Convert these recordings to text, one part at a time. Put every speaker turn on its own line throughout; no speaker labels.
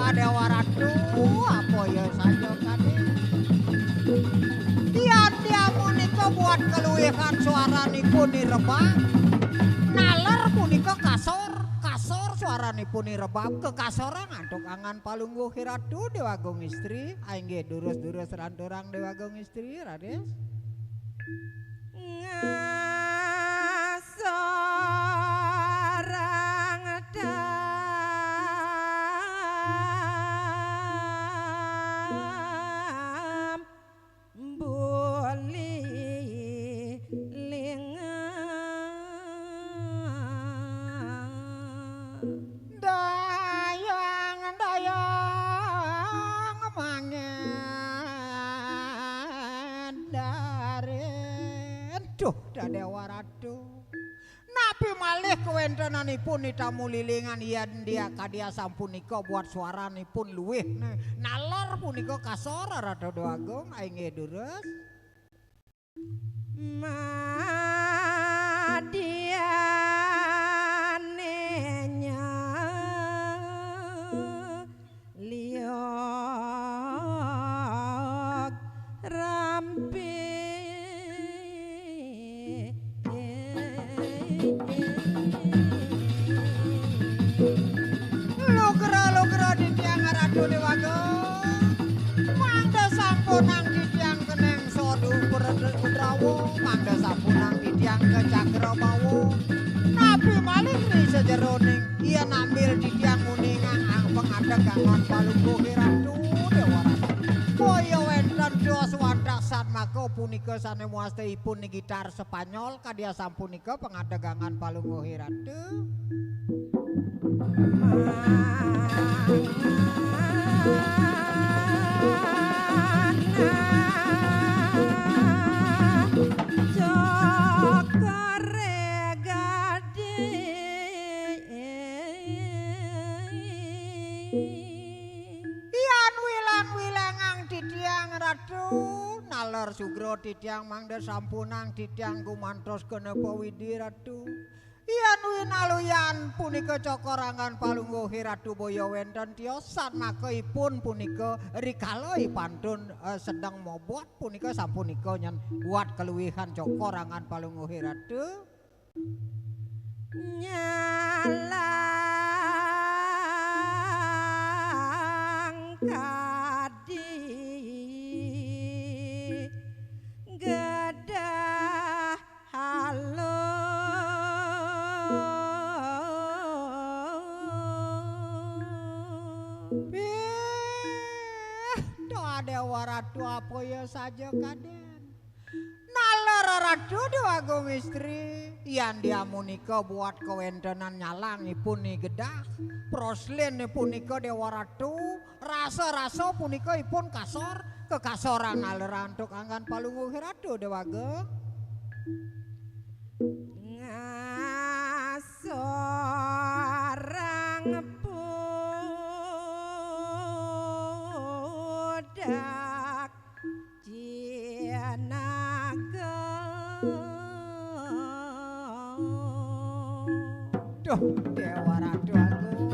Dewa Ratu apa ya saja kade dia punika buat keluwihan suaranipun nirebab naler punika kasor suaranipun nirebab kekasoran antuk angan palungguh Ratu Dewa Agung Istri aingge durus-durus randorang Dewa Agung Istri Rades
ngasorang dam buli
dayang mangen daren duh Dewa Ratu napi malih kewentenanipun nitamu lilingan yen dia kadia sampunika buat suaranipun luwih nalor punika kasor Ratu Dewa Agung aingge durus
madianenya liog rampi
Logra di tiang Ratu Dewa Agung mangda sampunang di tiang keneng sodu Kudrawo mangda sampunang di tiang ke Cakrabawo nabi malih ri sejeroning ia nambil di tiang kuningan ang pengadegangan palungguh Ratu Dewa Ratu koyo wenten dos wadasan maka punika sanemuasteipun ni gitar Spanyol kadia sampunika pengadegangan palungguh Ratu nalar sugro titiang mangda sampunang titiang gumantos kenepo widi Ratu iyan winaluyan punika cokorangan palungguh Ratu boyo wenten tiosan makaipun punika rikaloi pantun sedang mobot punika sampunika nyen buat keluwihan cokorangan palungguh Ratu
nyalang kadi gadah halo
doa Dewa Ratu apa ya saja kaden nalar Ratu Dewa Agung Istri yan dia punika buat kewentenan nyalangipun ni gedah proslin punika Dewa Ratu rasa-rasa punika ipun kasor kekasoran naleran tuk anggan palungguh Ratu Dewa Agung
ngasorang budak Cianaga
duh Dewa Ratu Agung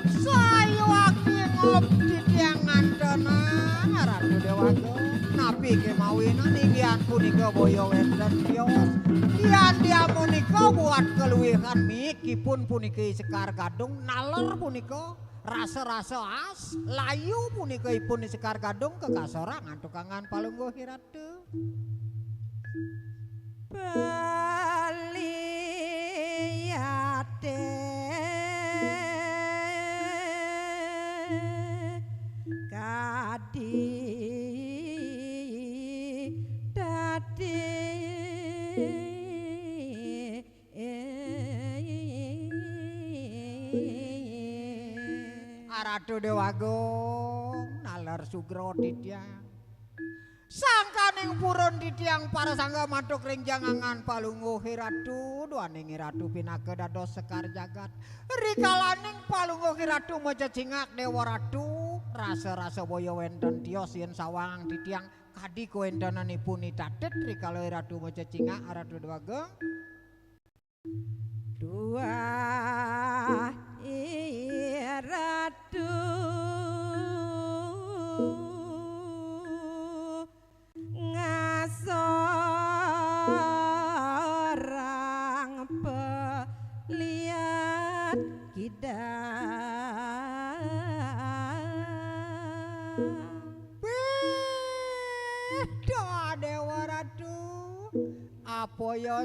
sayu aki ngop di tiang ngantenan Ratu Dewa Agung napi kemawinan inggian punika boyo wenten tios iyan dia punika buat keluwihan mikipun puniki Sekar Gadung naler punika rasa-rasa as layu punika ipun Sekar Gadung kekasorangan tukangan palungguh Ratu
Baliate kadi dadi
Ratu Dewa Agung nalar sugro titiang sangkaning purun titiang para sangga matuk ring jangangan palungguh Ratu duaning Ratu pinake dados Sekar Jagat rikalaning palungguh Ratu mececingak Dewa Ratu rasa-rasa boyo wenten tios yen sawang titiang kadi kuwentenanipun itatet rikala Ratu mececingak Ratu Dewa Agung
dua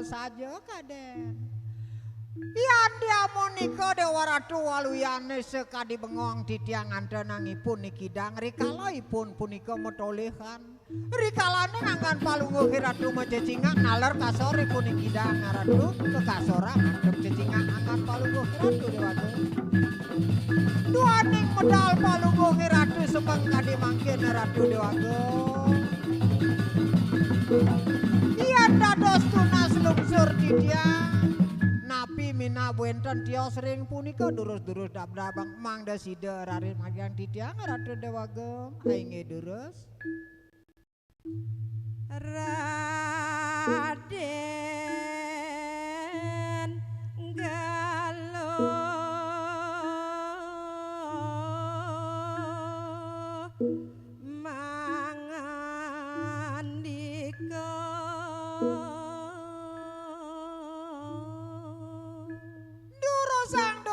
saja kaden. Yan dia monika Dewa Ratu waluyane sekadi bengong titiang andanangipun niki dang rikalaipun punika metolehan. Rikalane nganggan palungguh Ratu mencecingak naler kasoripun niki dang Ratu kekasora ngandep cecingak angkat palungguh Ratu Dewata. Duaning medal palungguh Ratu semeng kadi mangkin Ratu Dewata. Yan dados tunas lungsur titiang. Napi mina buenten tios ring punika durus-durus dabdabang mangda sida raris magian titiang Ratu Dewagem ainge durus
Raden Galuh mangandika
Durosang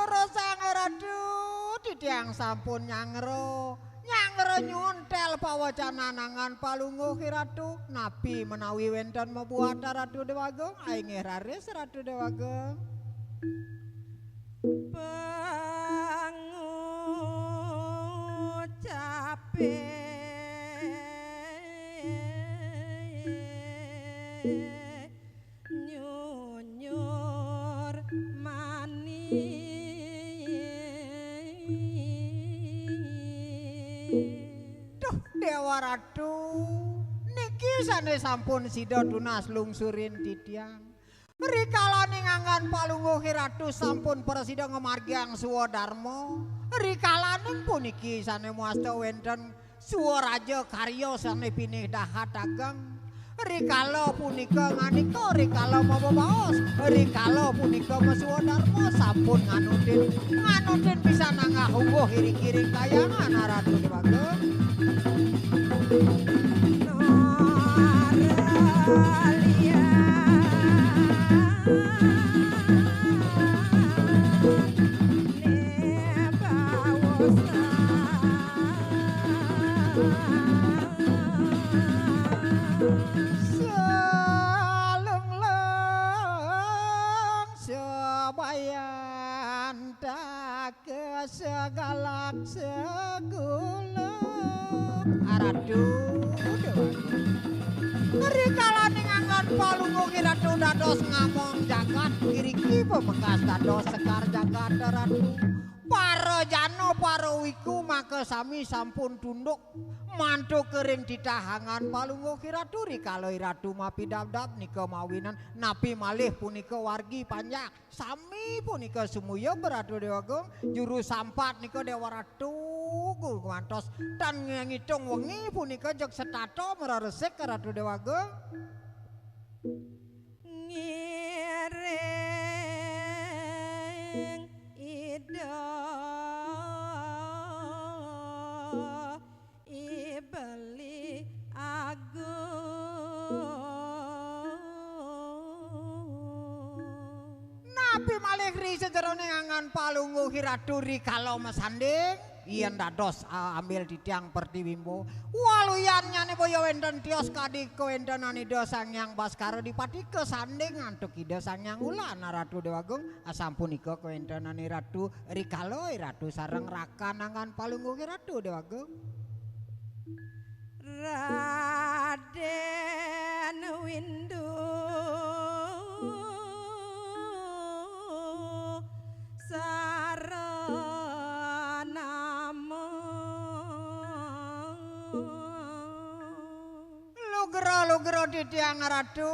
Ratu titiang sampun nyangro nyuntel pawacananangan palungguh Ratu napi menawi wenten mebuat Ratu Dewagem ainge raris Ratu Dewagem
pangucape nyunyur manis
Dewa Ratu niki sane sampun sida tunas lungsurin titiang rikalane nganggan palungguh Ratu sampun presida ngemargiang Suwodarma rikalane puniki sane muasta wenten Suworaja karya sane pinih dahat ageng rikala punika nganika rikala mababaos rikala punika Suwodarma sampun nganutin bisa nangahungguh iri-kiring kayangan Ratu Dewagem sebayan tak ke segalak segulung Ratu rikalane nganggon palungguh Ratu dados ngamong jagat kiriki pemekas dados sekar jagat Ratu para jano para wiku maka sami sampun tunduk mantuk kering ditahangan palungguh Ratu rikala Ratu mapi dab-dab nika mawinan napi malih punika wargi panjak sami punika sumuya Ratu Dewagem juru sampat nika Dewa Ratu gumantos dan ngitung wengi punika jek setato meresik Ratu Dewagem
ngiring ida ibeli agung
napi malih ri sejerone ngangan palungguh Ratu rikala mesanding yen dados ambil titiang Pertiwimbo waluyan nyane boyo wenten tios kadi kewentenane Ida Sangyang Baskara dipati kesanding ngantuk Ida Sangyang Wulan Ratu Dewagem asampunika kewentenane Ratu rikala Ratu sareng rakanangan palungguh Ratu Dewagem
Raden Windu saranama
lugero titiang Ratu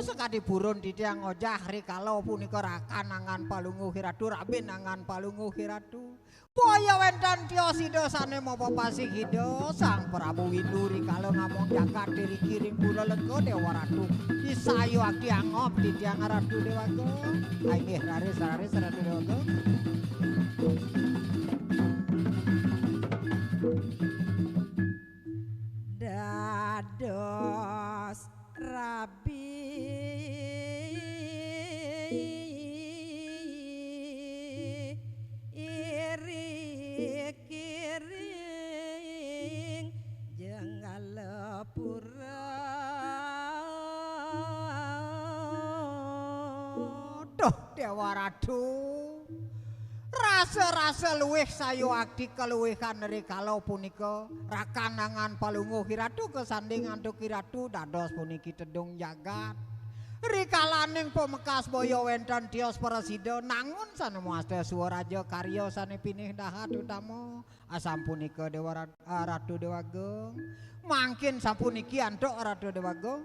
sekadi burun titiang ojah rikala punika rakanangan palungguh Ratu rabin angan palungguh Ratu boyo wenten tios ida sane mapa pasih ida Sang Prabu Windu rikala ngamong jagat diri kiring kula lega Dewa Ratu isayu aki angop titiang Ratu Dewagem ainggih raris Ratu Dewagem
dados rabi iri kiring jenggal พ
Ratu. Rasa-rasa luwih sayo akdi keluwihan rikala punika rakanangan Palungguh Ratu kesanding antuk Ratu dados puniki tedung jagat. Rikalaning pemekas boyo wenten tios presida nangun sanemuasta Suwaraja karya sane pinih dahat utama asampunika Dewa Ratu Dewagong mangkin sapuniki antuk Ratu Dewagong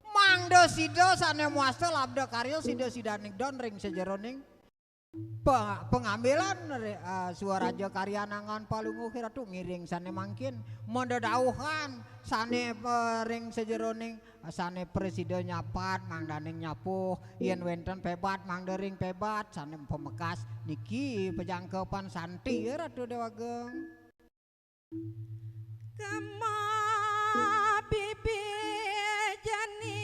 mangda sida sanemuasta labda karya sida-sidaning don ring sejeroning pengambilan Suwaraja karya nangan Palungguh Ratu ngiring sane mangkin mendadauhan sane ring sejeroning sane presida nyapat mangdaning nyapuh yen wenten pebat mangdering pebat sane pemekas niki pejangkepan santi ya Ratu Dewagong
kama bibi jani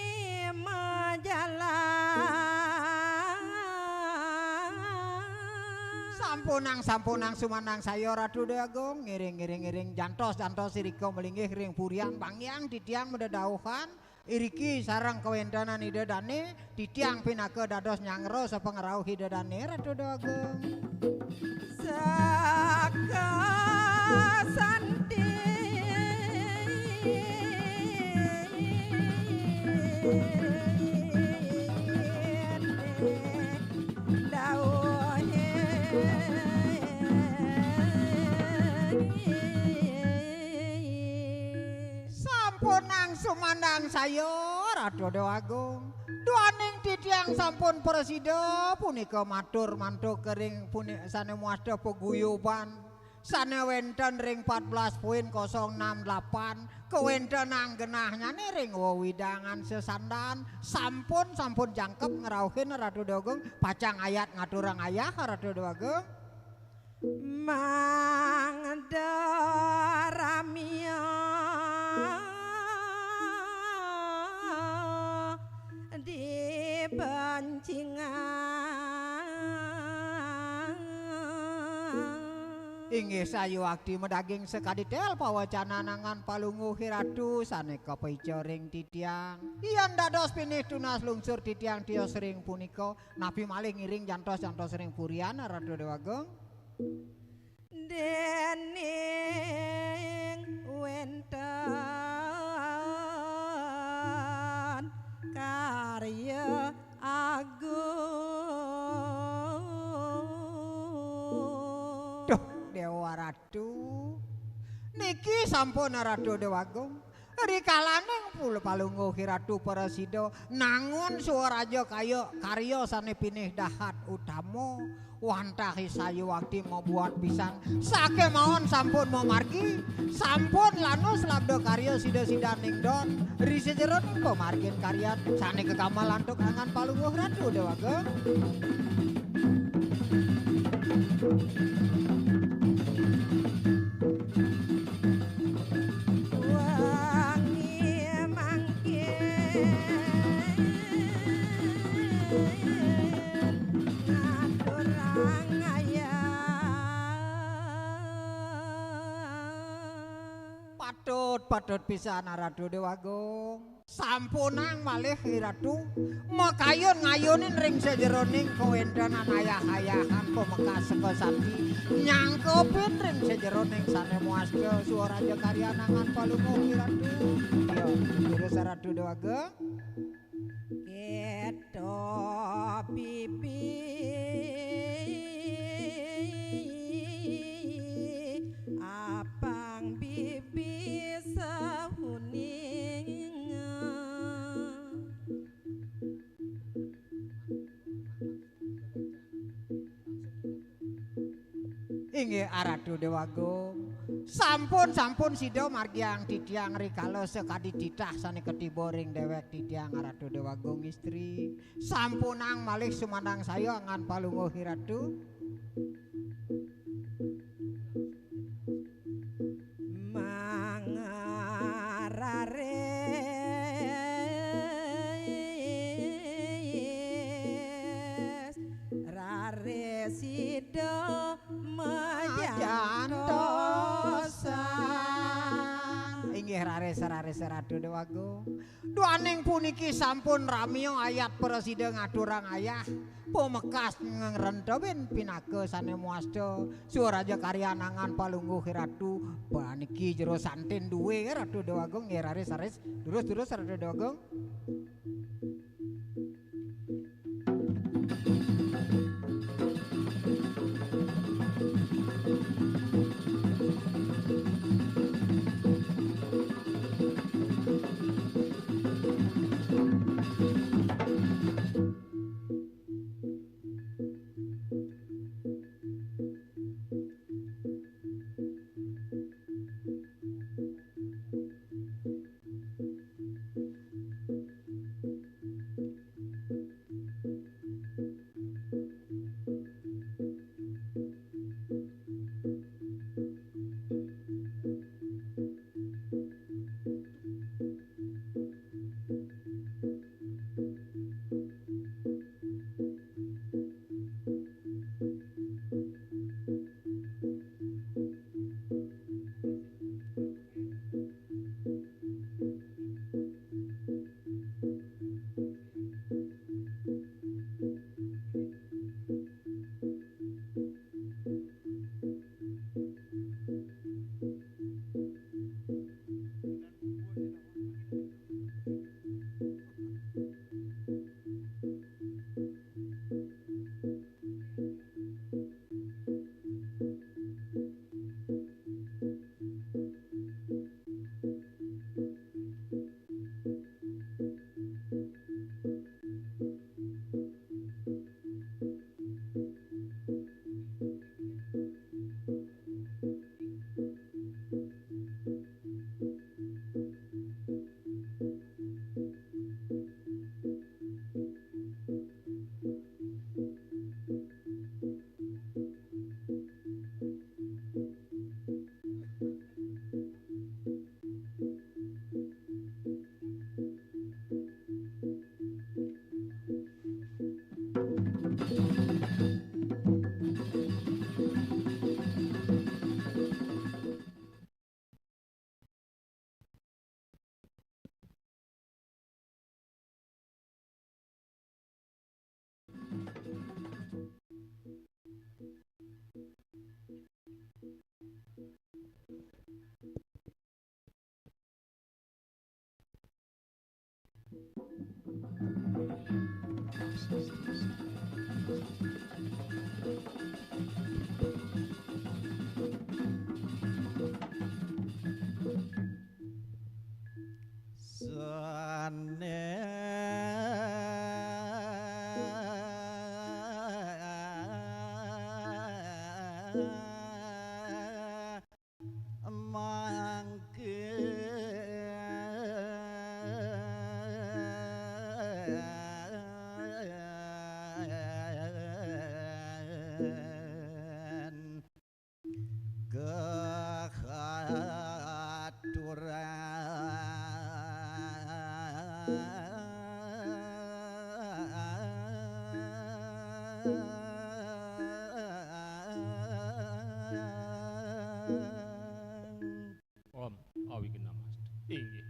sampunang sumanang sayo Ratu Dewagong ngiring jantos siriko melinggih ring purian bangyang ditiang medadauhan iriki sarang kewentanan idedane ditiang pinake dados nyangro sapengerau hidedane Ratu Dewagong saka santi
sampunang sumandang sayo Ratu Dewagong duaning titiang sampun presida punika matur mantuk kering punika sane muasta peguyuban sane wenten ring 14.068 kewentenang genahnya ring wewidangan sesandan sampun jangkep ngerauhin Ratu Dewagong pacang ayat ngaturang ayah Ratu Dewagong
mangda ramia di bancingan
inggih sayu akdi medaging sekadidel pawacana nangan Palungguh Ratu sane kapaica ring titiang yen dados pinih tunas lungsur titiang tios ring punika napi malih ngiring jantos ring purian Ratu Dewagong
dening wenten karya agung
duh Dewa Ratu niki sampun Ratu Dewagong rikalaning Palungguh Ratu presida nangun Suwaraja karya sane pinih dahat utama wantahi sayu wakti mau buat pisan sake mawon sampun mau margi sampun lanus labda karya sida-sidaning don risi jeroning pemargin karya sane kekamal antuk angan Palungguh Ratu Dewagong
wangi mangkin ngaturang ayah
patut pisan Ratu Dewagong sampunang malih Ratu makayun ngayunin ring sejeroning kewentenan ayah-ayahan pemekas seka santi nyangkepin ring sejeroning sane muasta Suwaraja karya nangan Palungguh Ratu yo terus Ratu Dewagong
keto bibi apang bibi sahuning
inggih Ratu Dewagong sampun sida margiang titiang rikala sekadi ditah sane ketiba ring dewek titiang Ratu Dewagong istri sampunang malih sumandang saya angan Palungguh Ratu
mangarare rare sida
majantosan inggih
ngeraris Ratu Dewagung. Duaning puniki sampun ramiyo ayat presiden ngaturang ayah. Pemekas ngerentobin pinake sane muasta. Suaraja karyanangan palungguh Ratu. Baniki jero santen duwe Ratu Dewagung ngeraris terus Ratu Dewagung.
Om, awi kena mas. Inggih.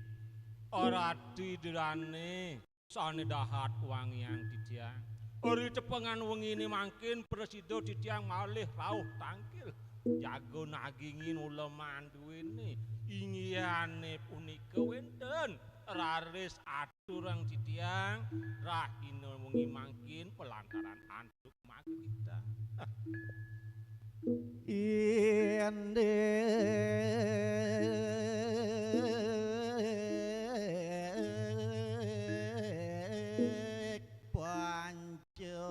Ora didirane sane dahat wangiang didiang. Ori cepengan wengine mangkin presido didiang malih rauh tangkil. Jago nagingin uleman duwene. Ingiyane punika wenten raris aturang didiang rahina wengi mangkin pelantaran antuk magrita.
Indek panca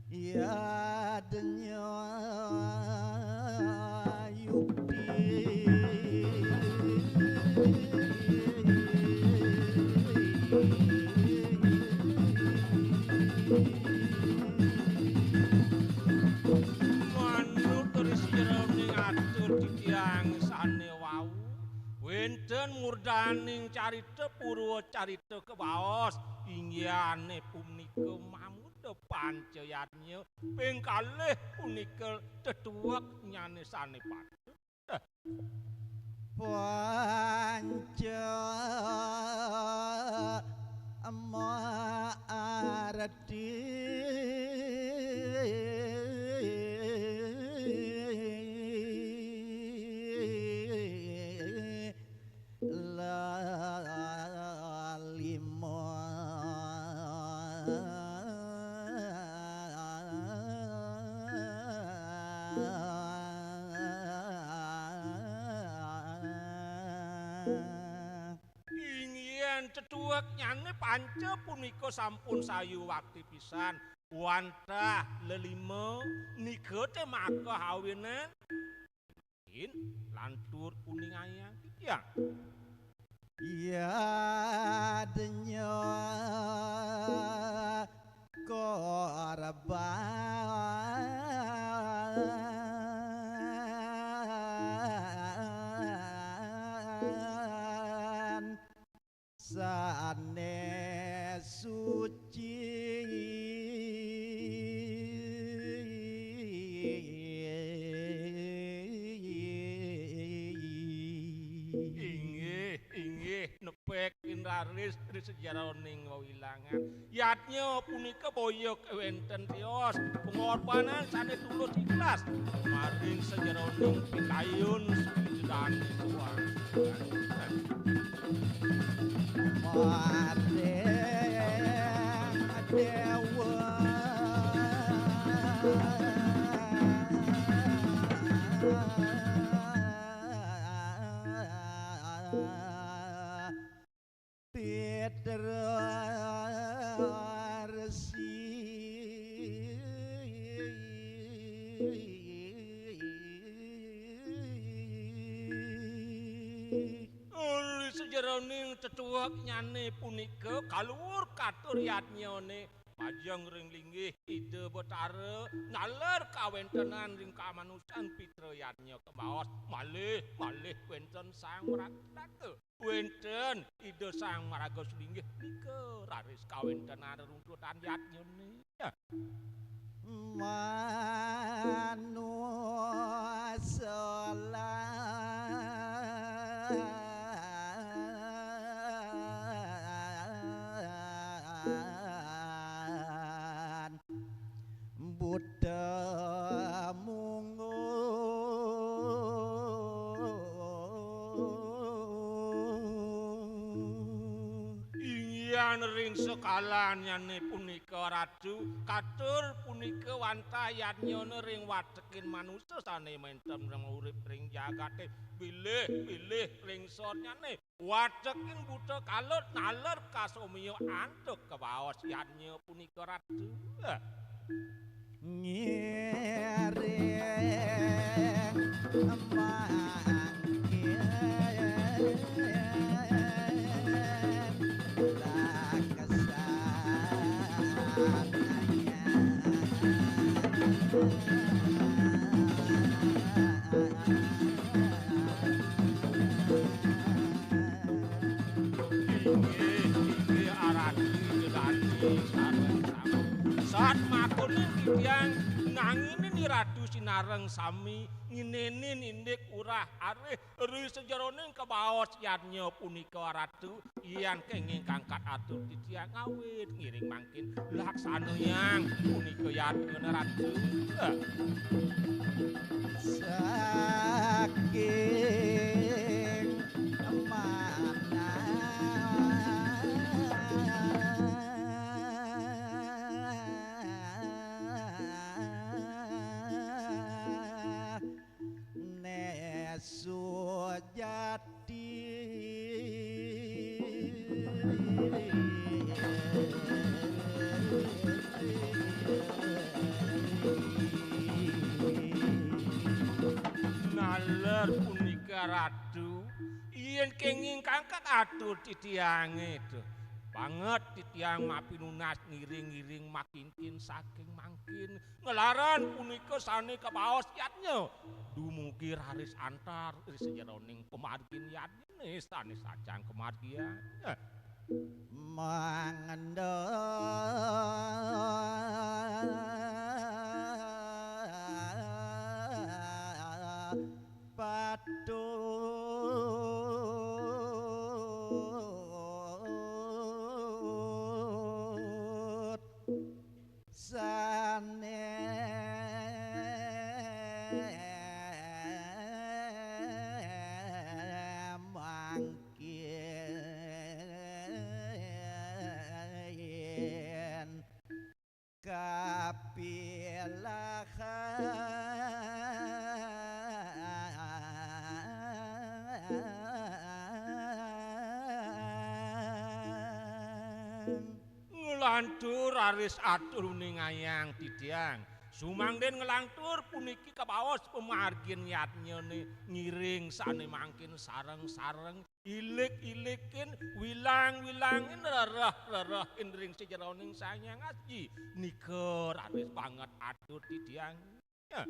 ya denya yukti
Manut terus jerone ngatur didiang sane wau. Wenten murdaning carita purwa carita kebaos inggihane punika mamuda panceyatnya ping kalih punika tetuwek nyanesane padha.
Panca Mardi
Cetuwek nyane panca punika sampun sayu wakti pisan wantah lelima nika temaka hawinan in lantur kuning ayang ya
ya denya korban sane suci
inggih nepek inraris di sejaraning wawilangan yatnya punika boyo kewenten tios pengorbanan sane tulus ikhlas maring sejaraning pikayun dan suang Cetuwek nyane punika kaluhur katur yatnyane pajang ring linggih ide betara naler kawentenan ring kamanusan pitra yatnya kebaos malih wenten sang maraga wenten ide sang maraga linggih nika raris kawentenan runtutan yatnyane ya
Buddha mungo
ingyan ring sekalan nyane punika ratu katur punika wantah yatnyane ring watekin manusa sane mentem urip ring jagate bilih ringsor nyane watekin buta kalut naler kasomya antuk kebaos yatnya punika ratu
ngireng mangkir
saat makunin titiang nanginin ni ratu sinareng sami nginenin indik urah areh eri sejaroning kebaos yatnya punika ratu iyan kenging kangkat atur titiang ngawit ngiring mangkin laksana yang punika yatnya ratu
saking mana sujati
naler punika ratu yen kenging kangkat atur titiange tuh banget titiang mapinunas ngiring-ngiring makinkin saking mangkin ngelaran punika sane kebaos yatnya dumugi raris antar sejaroning pemargin yatnya sane sajang kemargian
mangendal
Ngelantur aris atur ning ayang Didiang. Sumangden ngelantur puniki kabaos pemargin yatnya ngiring sane mangkin sareng-sareng ilik-ilikin wilang-wilangin rerah-rerahin ring sejeroning sayang aji niker aris banget atur Didiang. Ya.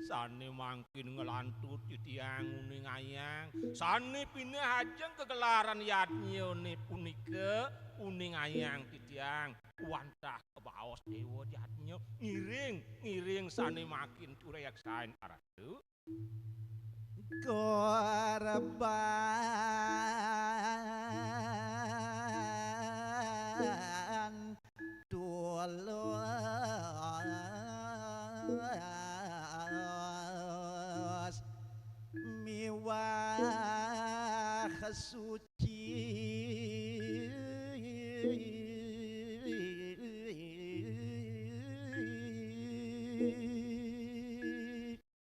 Sane mangkin ngelantur Didiang uning ayang sane pineh hajeng kegelaran yatnyone punika uning ayang Didiang wantah kebaos dewa yatnya ngiring sane makin tureksain aratu
korban tulus miwah suci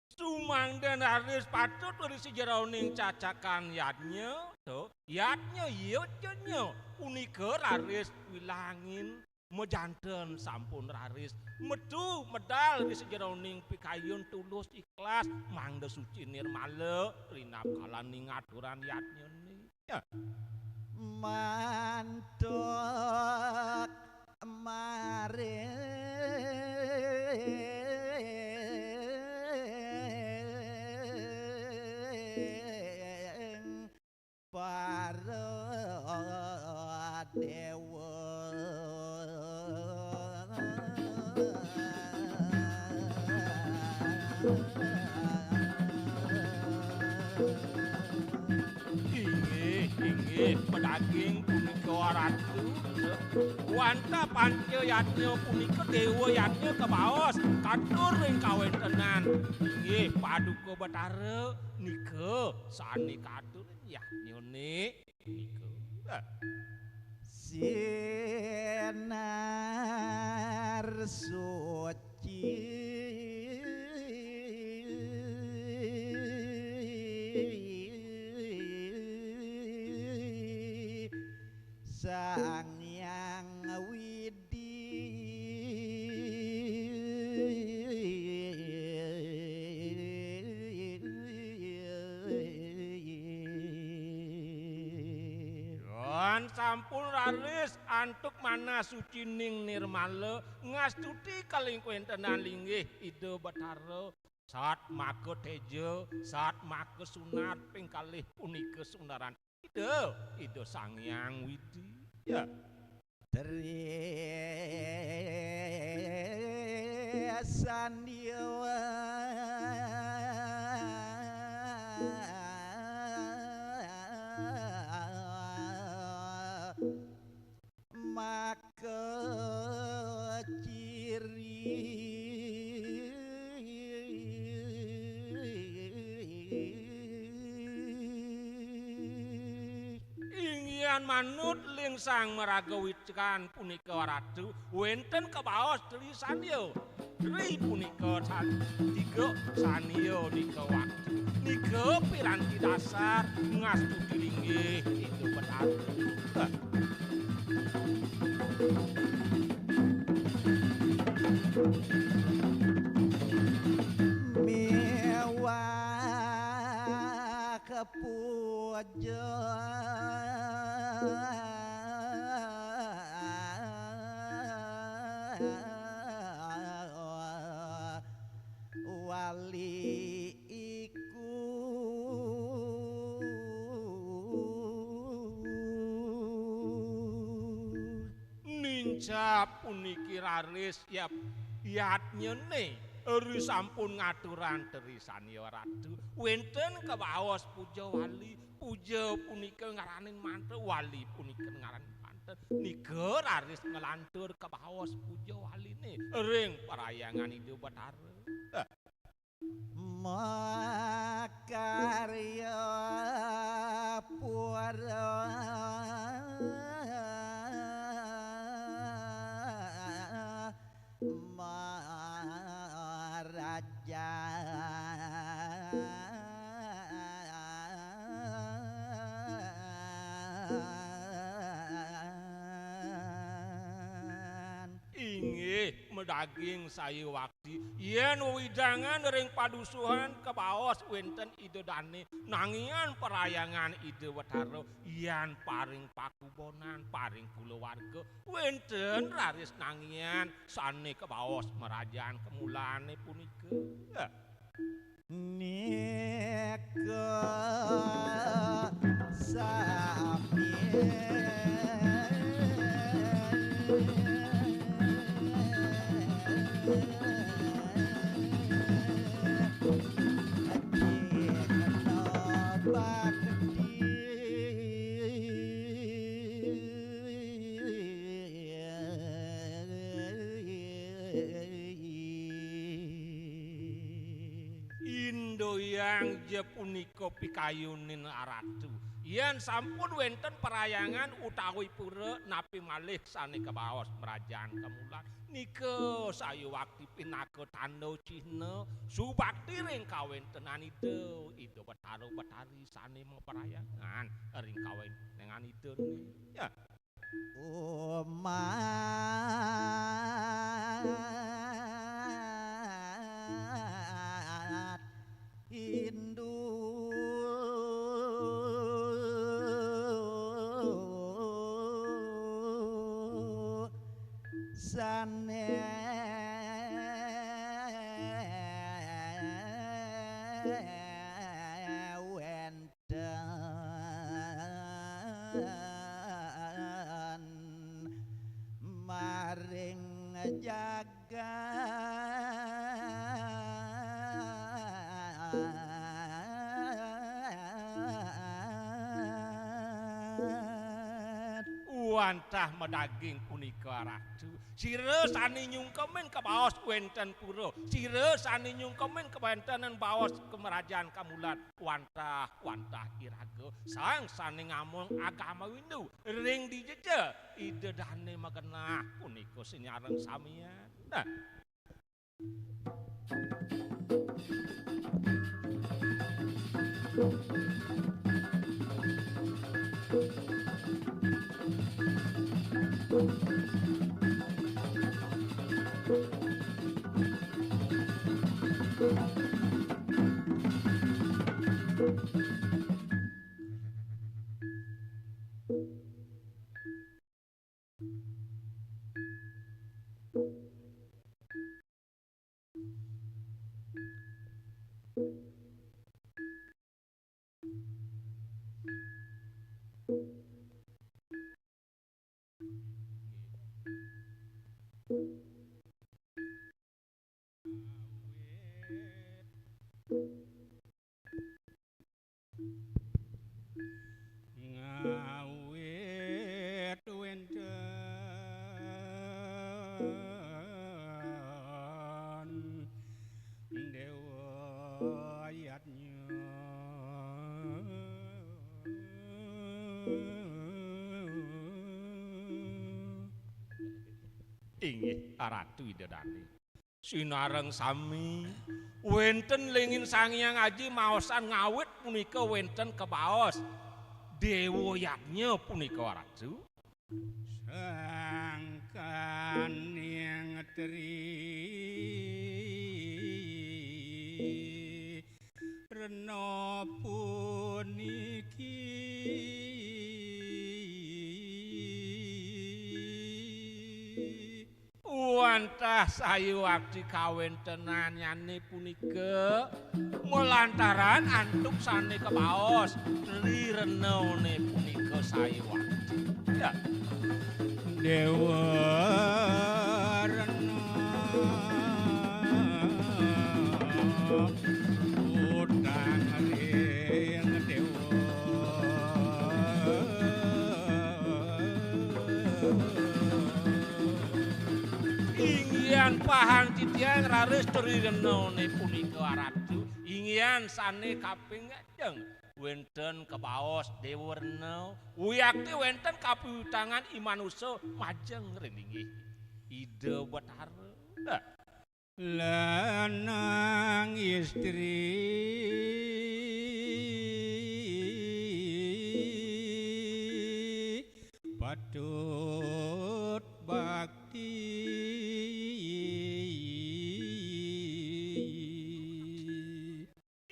Sumangden harus patut dari sejeroning cacakan yatnya tuh yatnya yatnya punika raris wilangin mejanten sampun raris metu medal di sejeroning pikayun tulus ikhlas mangda suci nirmala rinap kalaning aturan yatnya nih ya.
Mantuk maring para dewa
Inggih pedaging punika ratu wanta panca yatnya punika dewa yatnya kebaos katur ring kawentenan inggih paduka Batara nika sane katur yatnya nika
sinar suci Sang Yang Widi
dan sampun raris antuk mana sucining nirmala ngastuti kaling kuentenan linggih ide Batara saat make tejo saat make sunat ping kalih punika sunaran ide Sang Yang Widi ya
Dresan Dewa maka ciri
manut ling sang meragawican punika ratu wenten kebaos tulisanyo Dri punika tiga sanyo nika waktu nika piranti dasar ngastuti linggih itu Batara
mewah kepuja wali iku
Inca puniki raris ya yatnyene eri sampun ngaturan terisanya ratu wenten kebaos puja wali puja punika ngaranin manten wali punika ngaranin manten nika raris ngelantur kebaos puja waline ring parayangan Ida Bathara
makarya pura Maharaja
inggih medaging sayu wakti yen widangan ring padusuhan kebaos wenten Ida Dane nangian perayangan Ida Bathara yen paring pakubonan paring kulawarga wenten raris nangian sane kebaos merajaan kemulane punika
nika sami
Indoyang je punika pikayunin ratu yen sampun wenten perayangan utawi pura napi malih sane kebaos merajaan kemulan nika sayu wakti pinaka tanda cihna subakti ring kawentenan Ida Bathara Bathari sane meperayangan ring kawentenan Ida ya
umat Hindu sane wenten maring jagat
wantah medaging punika ratu sira sani nyungkemen kebaos wenten pura sira sani nyungkemen kewentanan baos kemerajaan kamulan wantah iraga sang sani ngamong agama Hindu ring dijeje Ida Dane magenah punika sinyareng samian nah ngawit wenten dewa yatnya inggih ratu Ida Dane sinareng sami wenten lingin Sangyang Aji maosan ngawit punika wenten kebaos dewa yatnya punika ratu sangkan yang rena puniki wantah sayu wakti kawentenan yani punika melantaran antuk sane kebaos li renone punika sayu wakti ya
Dewa Rena utang ring dewa
inggian pahang titiang raris terinone punika ratu inggian sane kaping ngajeng wenten kebaos Dewa Rena uyakti wenten kapiutangan imanusa majeng riningih ide betara
lanang istri patut bakti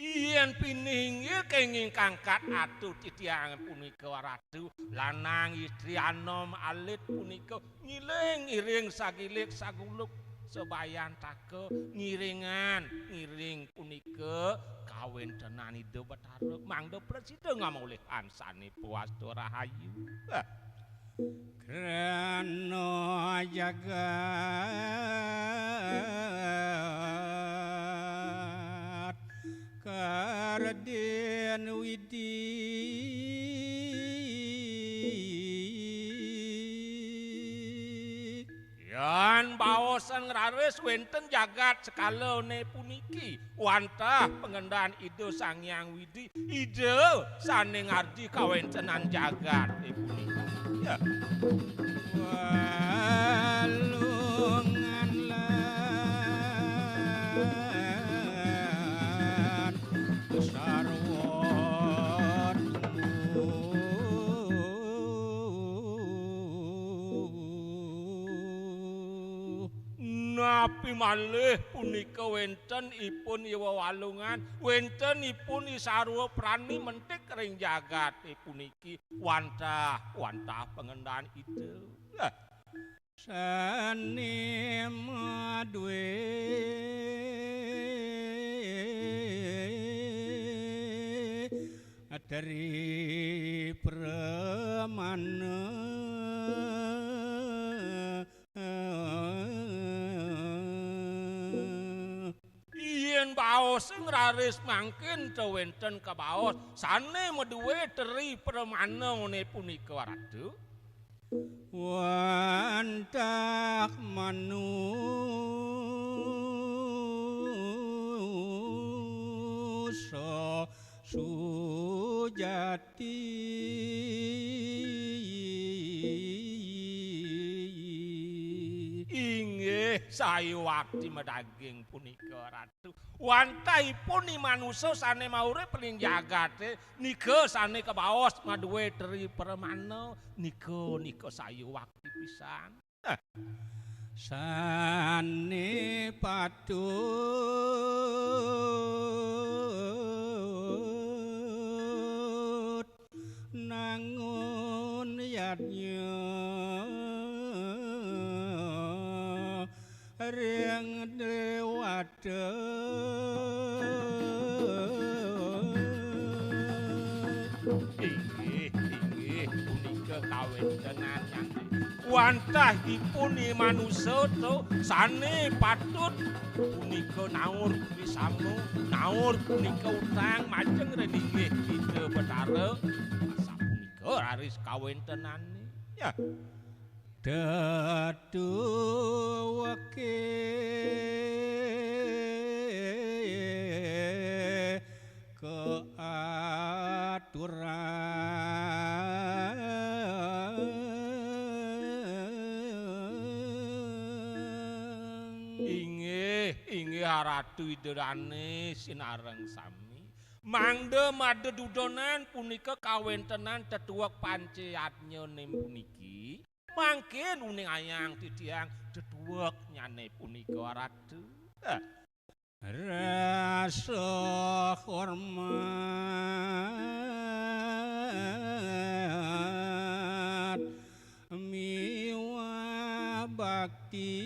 yen pininggil kenging kangkat atuh titiangan punika ratu lanang istri anom alit punika ngiling iring sagilik saguluk sebayan take ngiringan ngiring punika kawentenan ide betara mangda presiden ngamulih ansane puasta rahayu
krana jagat Karden Widi
yan baosan raris wenten jagat sekalone puniki wantah pengendaan ide Sang Hyang Widi ide sane ngardi kawentenan jagat puniki ya
walungan lan sarwat
napi malih punika wenten ipun iwa walungan wenten ipun isarwa prani mentik ring jagat puniki wantah pengendaan ide
sane madwe dari pramana
yen baos raris mangkin wenten kabaos sane meduwe teri pramana ngene punika ratu
wantak manusa sujati
inggih sayuwakti medaging punika ratu wantahipun manusa sane maurip ing jagate nika sane kebaos maduwe teri permana nika sayuwakti pisan
sane patut nangun yatnya ring dewata
inggih punika kawentenan wantahipun manusa to sane patut punika naur pisamu naur punika utang majeng reninggih ide betara sapunika raris kawentenane ya
dadu wake keaturan
inggih ratu iderane sinareng sami mangda made dudonan punika kawentenan tetuwek panceyatnya ning puniki mangkin uning ayang titiang tetuwek nyane punika ratu
rasa hormat miwa bakti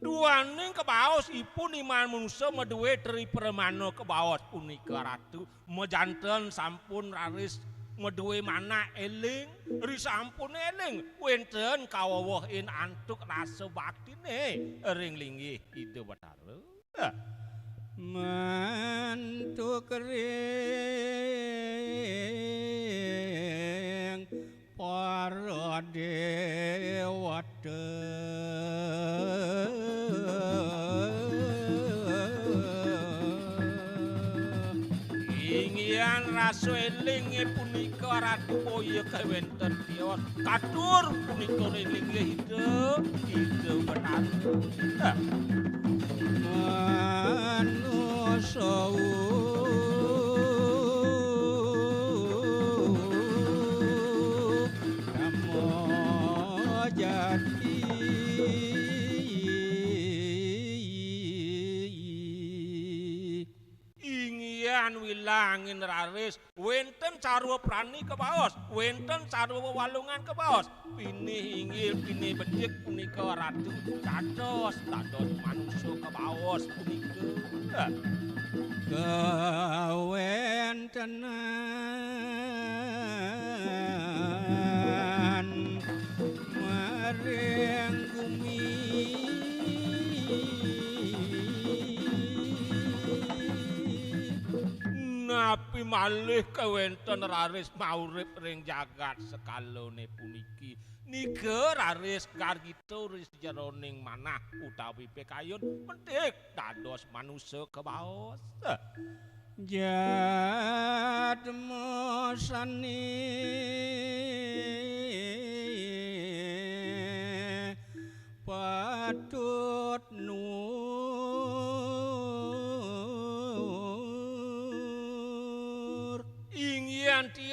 duaning kebaos kados ipun iman manusia meduwe dari permano ke bawah punika ratu mejanten sampun raris meduwe mana eling ri sampun eling wenten kawawahin antuk rasa baktine ring linggih ide Bathara
mantuk ring para dewata
ingin rasa elinge punika ratu boya kewenten tios katur punika elinge ide Bathara manusa wilangin raris wenten carwa prani ke baos wenten carwa walungan ke baos pinih inggil pinih becik punika ratu dados manusia ke baos punika
kawentenan maring bumi
napi malih kewenten raris maurip ring jagat sekalone puniki nika raris kargito ris jeroning manah utawi pekayon penting dados manusia kebaos
jadmo sani patut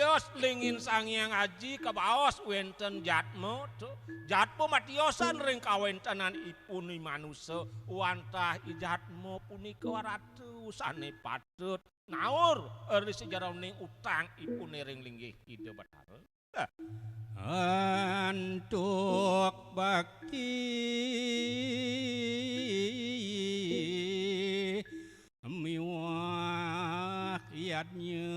tios lingin sangyang aji kebaos wenten jatmo matiosan ring kawentenan ipuni manusia wantah ijatmo punika ratu sane patut naur eri sejarah ning utang ipuni ring linggih ide Bathara
antuk bakti miwah kiatnya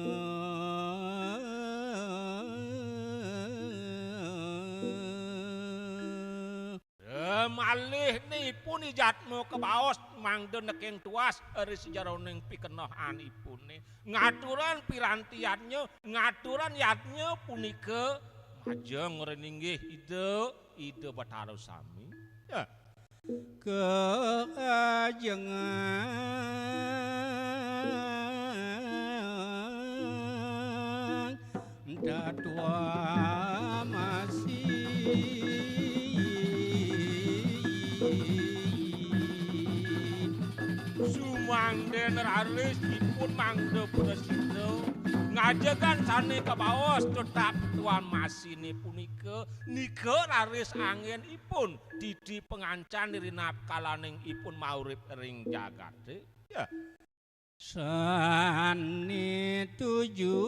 malih nipun ijatmu kebaos mangde nekeng tuas eri sejarah ning pikenohan ipune ngaturan pirantiannya ngaturan yatnya punika majeng reninggih ide Bathara sami ya
keajengan datua masih
sumangden raris ipun mangde presida ngajegan sane kebaos tetap tuan masine punika nika raris angin ipun didi pengancan rina kalaning ipun maurip ring jagat ya
sani tuju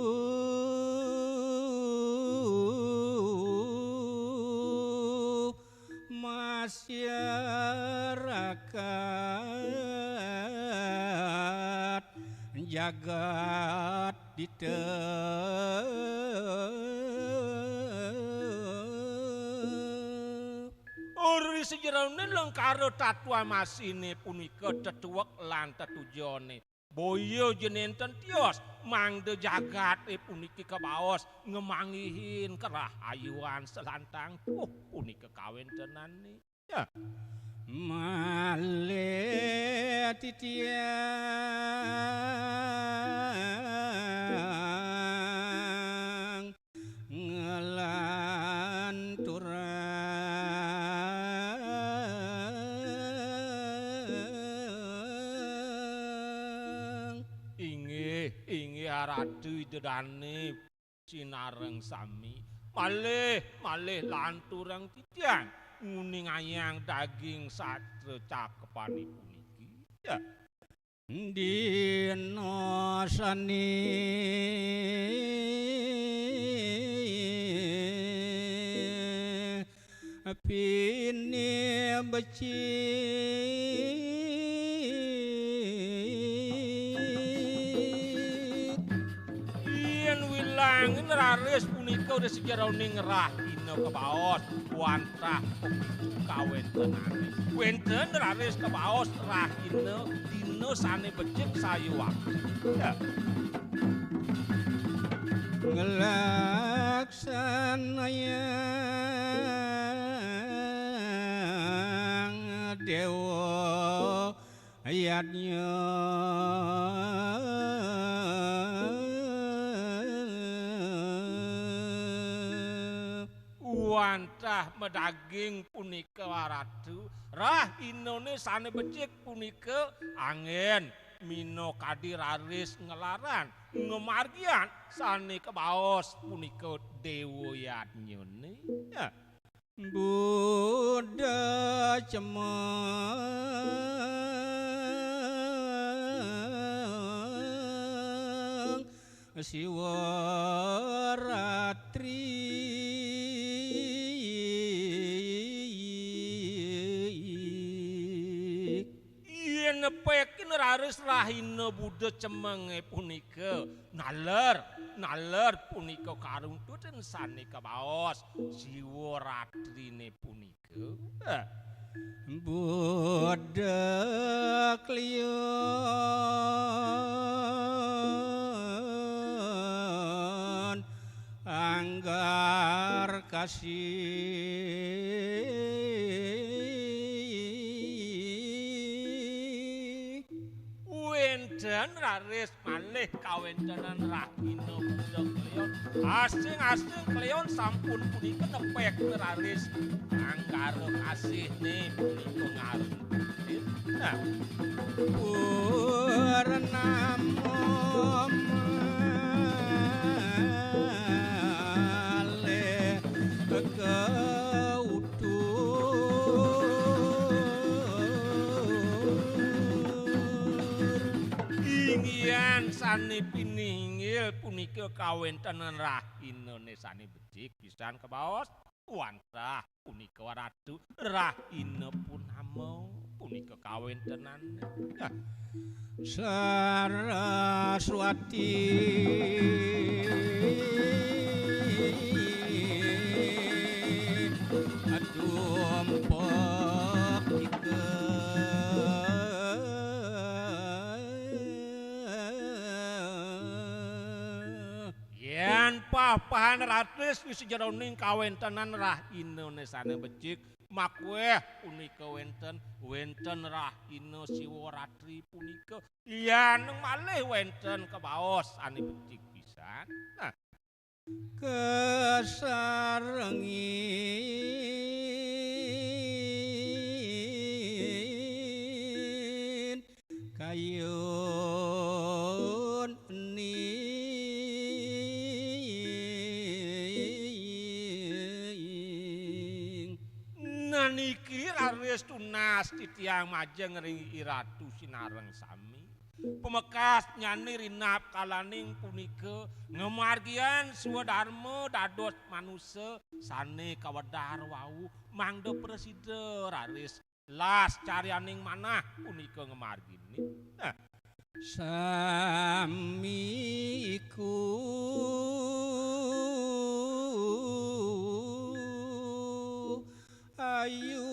masyarakat jagat dite
ori sejarahne lengkaro tatwa masine punika tetuwek lan tetujone boyo jenenten tios mangde jagat puniki kebaos ngemangihin kerahayuan selantang punika kawentenane ya
malih titiang ngelanturang
inggih ratu dedane sinareng sami malih lanturang titiang nguning ayang daging satre cakepan puniki ya
dina sani pini beci
Nanging raris punika udah sejaroning rahina kebaos wantah kawentenane. Wenten raris kebaos rahina dina sane becik sayu waktu. Ya.
Ngelaksanayang dewa ayatnya
wantah medaging punika waratu rahinane sane becik punika angin mino kadi raris ngelaran ngemargian sane kebaos punika dewa yatnyone ya.
Buddha cemeng Siwaratri
yen nepekin raris rahina Buddha cemenge punika naler punika karuntuten sane kebaos Siwaratrine punika.
Buddha kliyon anggar kasih
wenten raris malih kawentenan rahina Buddha kliyon asing kliyon sampun punika nepek raris anggar kasihne punika ngarung nah
Purnama malih keutur
inggian sane piningil punika kawentenan rahinane sane becik pisan kebaos wantah punika waratu rahina punama punika kawentenan
Saraswati adumpek
yen papahan ratis wis jeroning kawentenan rahinane sane becik makweh punika wenten rahina Siwaratri punika yen malih wenten kebaos ane becik pisan nah
kesarengin kayun
niki raris tunas titiang majeng ring iratu sinareng sami pemekas nyani rinap kalaning punika ngemargian swadharma dados manusia sane kawedar wau mangda presida raris las caryaning manah punika ngemargini nah
samiku ayu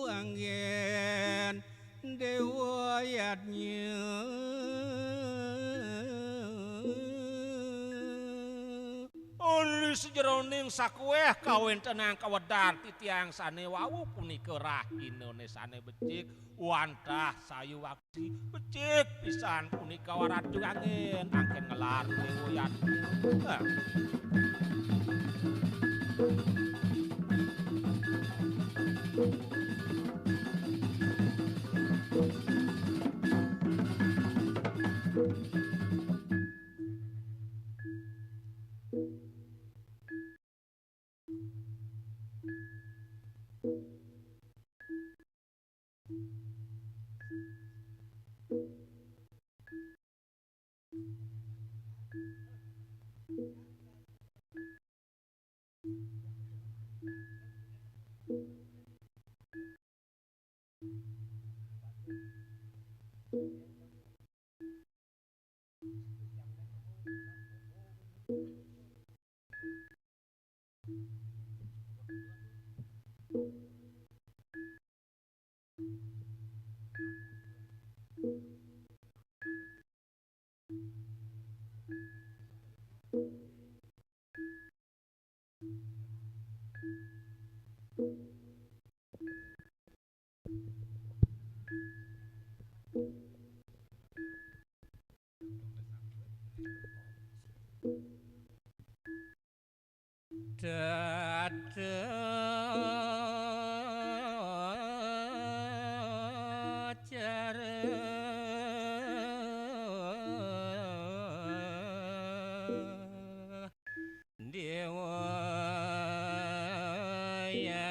anggen dewa yatnya
Only sejeroning sakueh kawentenan kawedar titiang sane wau punika rahinane sane becik wantah sayu wakti becik pisan punika waratu angin ngelar dewa yatnya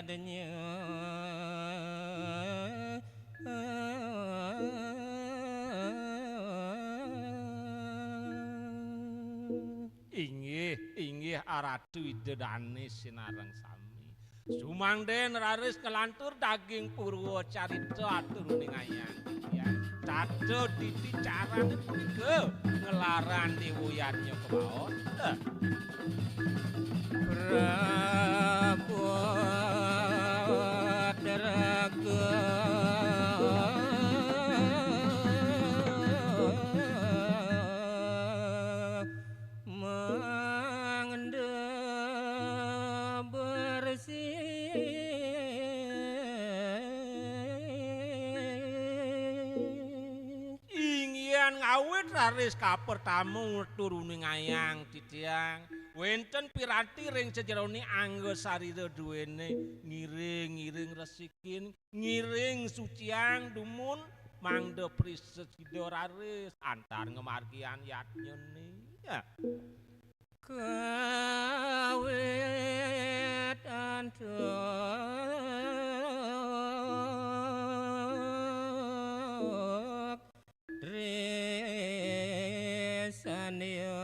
adanya
inggih Aratu Widodane sinareng sami sumangden raris kelantur daging purwa carita atur ning ayang ya caco titi carane punika ngelaran diwuyatnya kebaos
Prabodaraga mangenda bersih
inggian ngawit raris kapertamu turuning ayang titiang wenten piranti ring sejerone anggo sarira duwene ngiring-ngiring resikin ngiring suciang dumun mangda prisesido raris antar ngemargian yatnyene ya
kawit antuk resania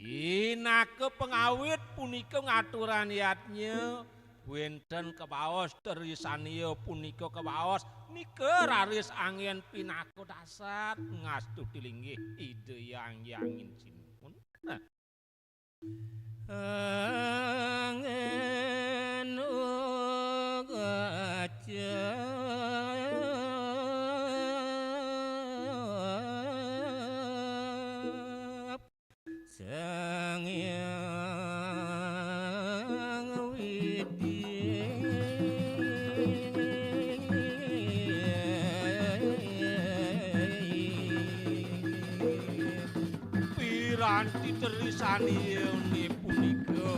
inake pengawit punika ngaturan yatnya wenten kebaos terisania punika kebaos nika raris angin pinako dasar ngastu tilinggih ide yang yangin simpun
angin ugaca sangyang widya
piranti terisani punika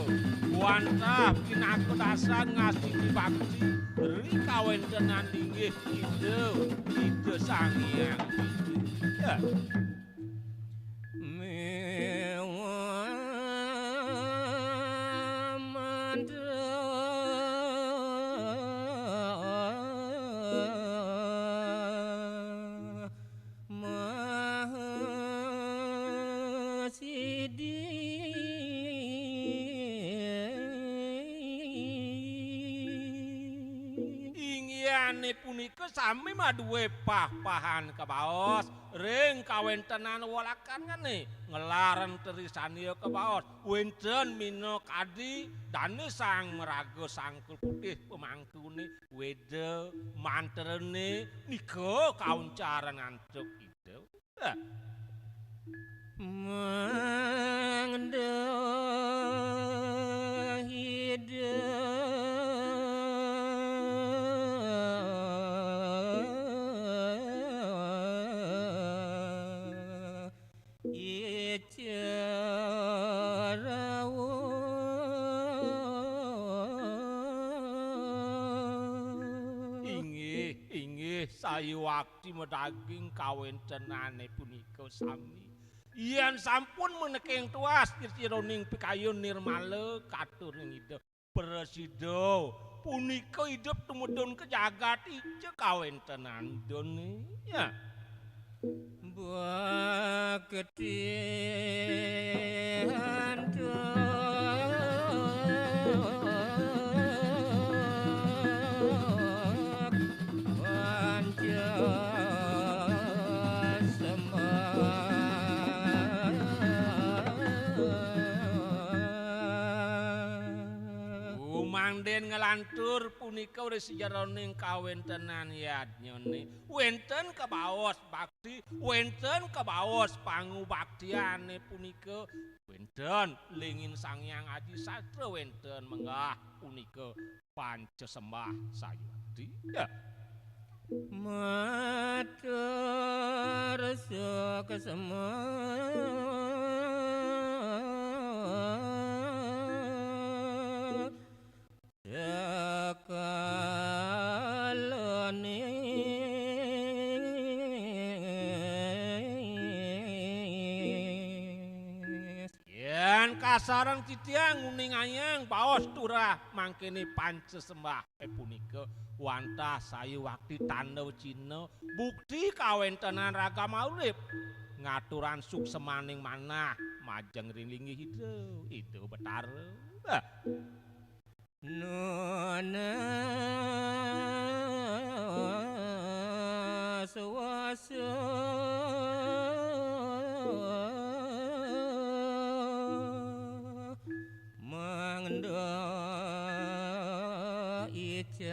wantah pinakodasan ngasih bakti rikawentenan linggih ide sangyang ya punika sami maduwe pah-pahan kebaos ring kawentenan walakan ngene ngelaran terisania kebaos wenten mino kadi dane sang meraga sangkul putih pemangkune wede manterene nika kauncaran antuk ide
mangda
sayu wakti medaging kawentenane punika sami yen sampun menekeng tuas tirtironing pikayun nirmala katur ing ide presida punika hidup tumedun ke jagat ijo kawentenan done ya
bakti
mangden ngelantur punika urip sejaroning kawentenan yadnyone wenten kebaos bakti wenten kebaos pangubaktiane punika wenten lingin sangyang aji sastra wenten menggah punika pancesembah sayuti ya
matur kesema sakalane
sareng titiang uning ayang baos turah mangkene pancesembah punika wantah sayu wakti tandha Cina bukti kawentenan ragam urip ngaturan suksemaning manah majeng ringlingi hidup betara
nona sawasa mangda ical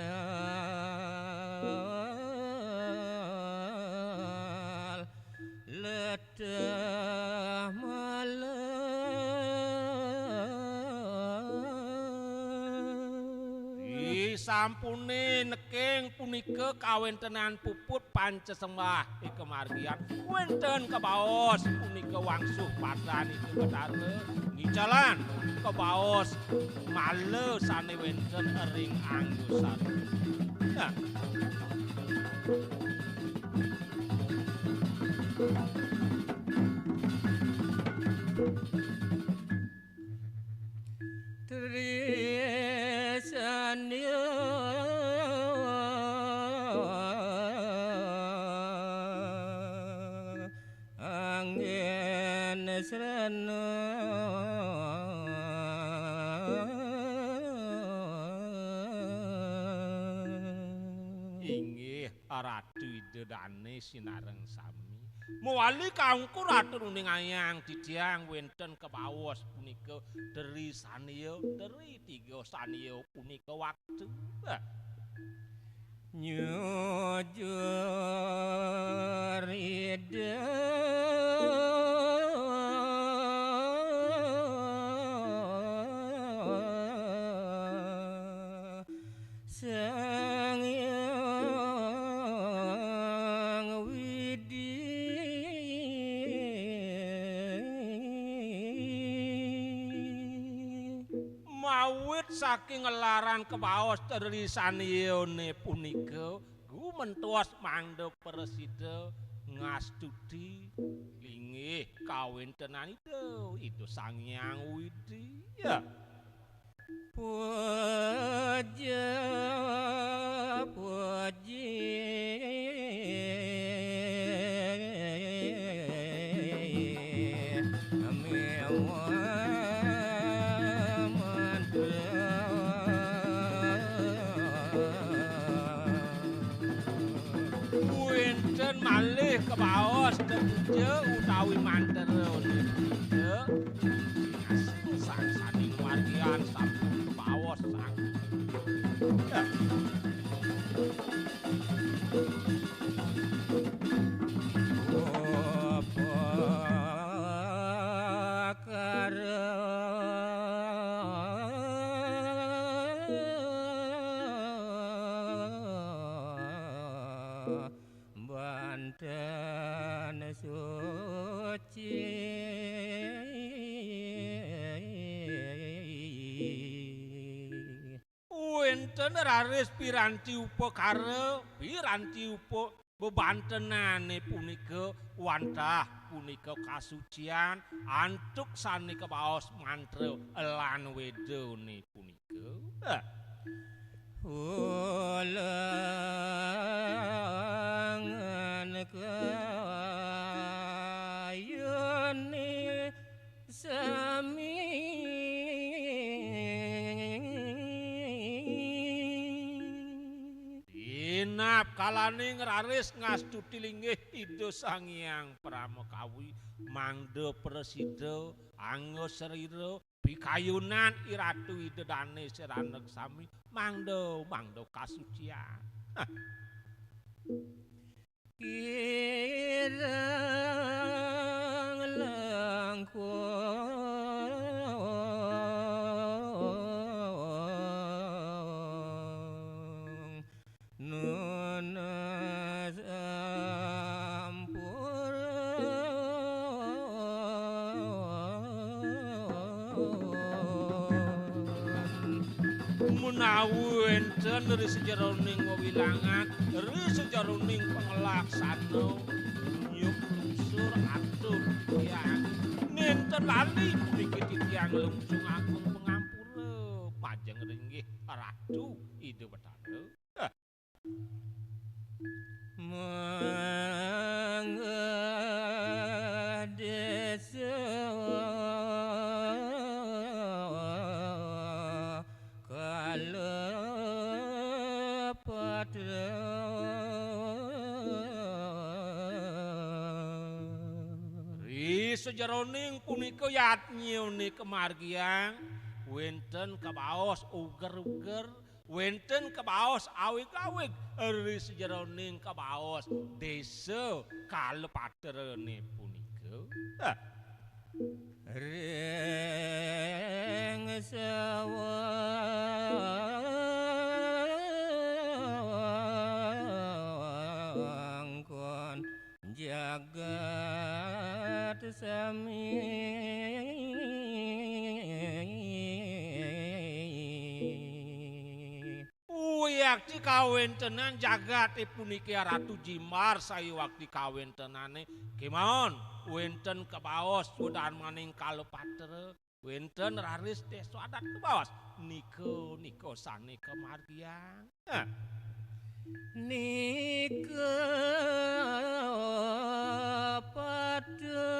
letah
sampune neking punika kawentenan puput pancesembah kemargian wonten kebaos punika wangsuh padhan itu betara ngicalan kebaos male sane wonten ring anggusari
angin serana
inggih Ratu Idedane sinareng sami mewali kangku Ratu Nuning Ayang titiang wonten kebaos punika deri saniya deri tiga saniya punika waktu
nyujur ide sang yang widi
mawit saking ngelaran kebaos terisanione punika gumentos mangda presida ngastuti linggih kawentenan itu Sang Hyang Widi ya
puja
wonten malih kebaos tepuja utawi mantereun sang saning wargian sampun kebaos sang
Banten suci
wonten raris piranti upakara piranti upa bebantenane punika wantah punika kasucian antuk sane kebaos mantra lan wedone punika
ulangan kayane sami
dinap kalane ngraris ngastuti linggih Ida Sang Hyang Pramakawi mangda presida anggo serira pikayunan Iratu Idedane seraneg sami mangda kasucian
kirang langkung nuna
menawi enten dari sejeroning wewilangan dari sejeroning pengelaksana nyuk lungsur atur ya nenten lali niki titiang lungsung agung pengampura majeng ringgih ratu ide betara.
Mangedesa kalepatra
Ri sejeroning punika yatnyeune kemargian wenten kabaos uger-uger wenten kabaos awig-awig ri sejeroning kabaos desa kalepaterene punika.
Reng sawangkon jagat sami
Yakti kawentenan jagate puniki Ratu Jimar sayu wakti kawentenane kemawon wenten kebaos sudan maning kalepatre wenten raris desa adat kebaos niko sane kemargian.
Nika pada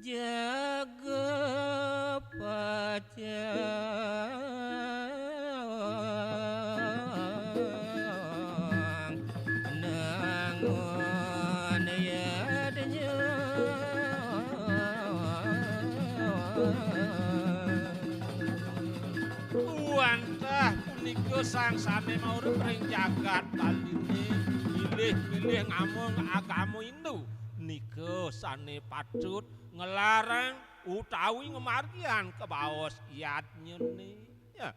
jaga pacang nangon yadnya
Wantah punika sangsane maurip ring jagat kaline milih-milih ngamung agama Hindu nika sane patut ngelarang utawi ngemargian kebaos yatnyene ya.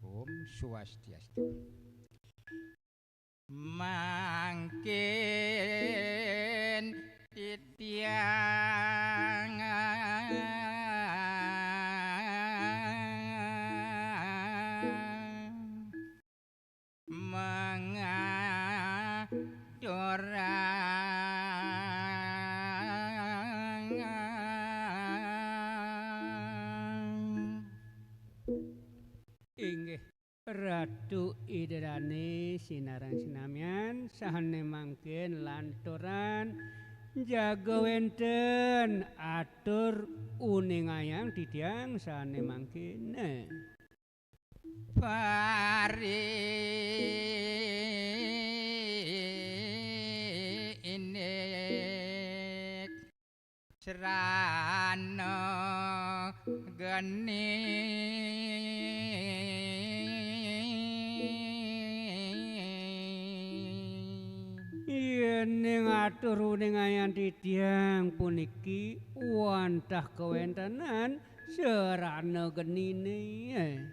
Om Swastiastu.
mangkin titiang mengadorang inggih Ratu Idrani sinarang sinamian sahane mangkin lanturan jaga wenten atur uningayang didiang sahane mangkin pari ini serana geni yen ngatur uningayan didiang puniki wantah kewentanan serana genine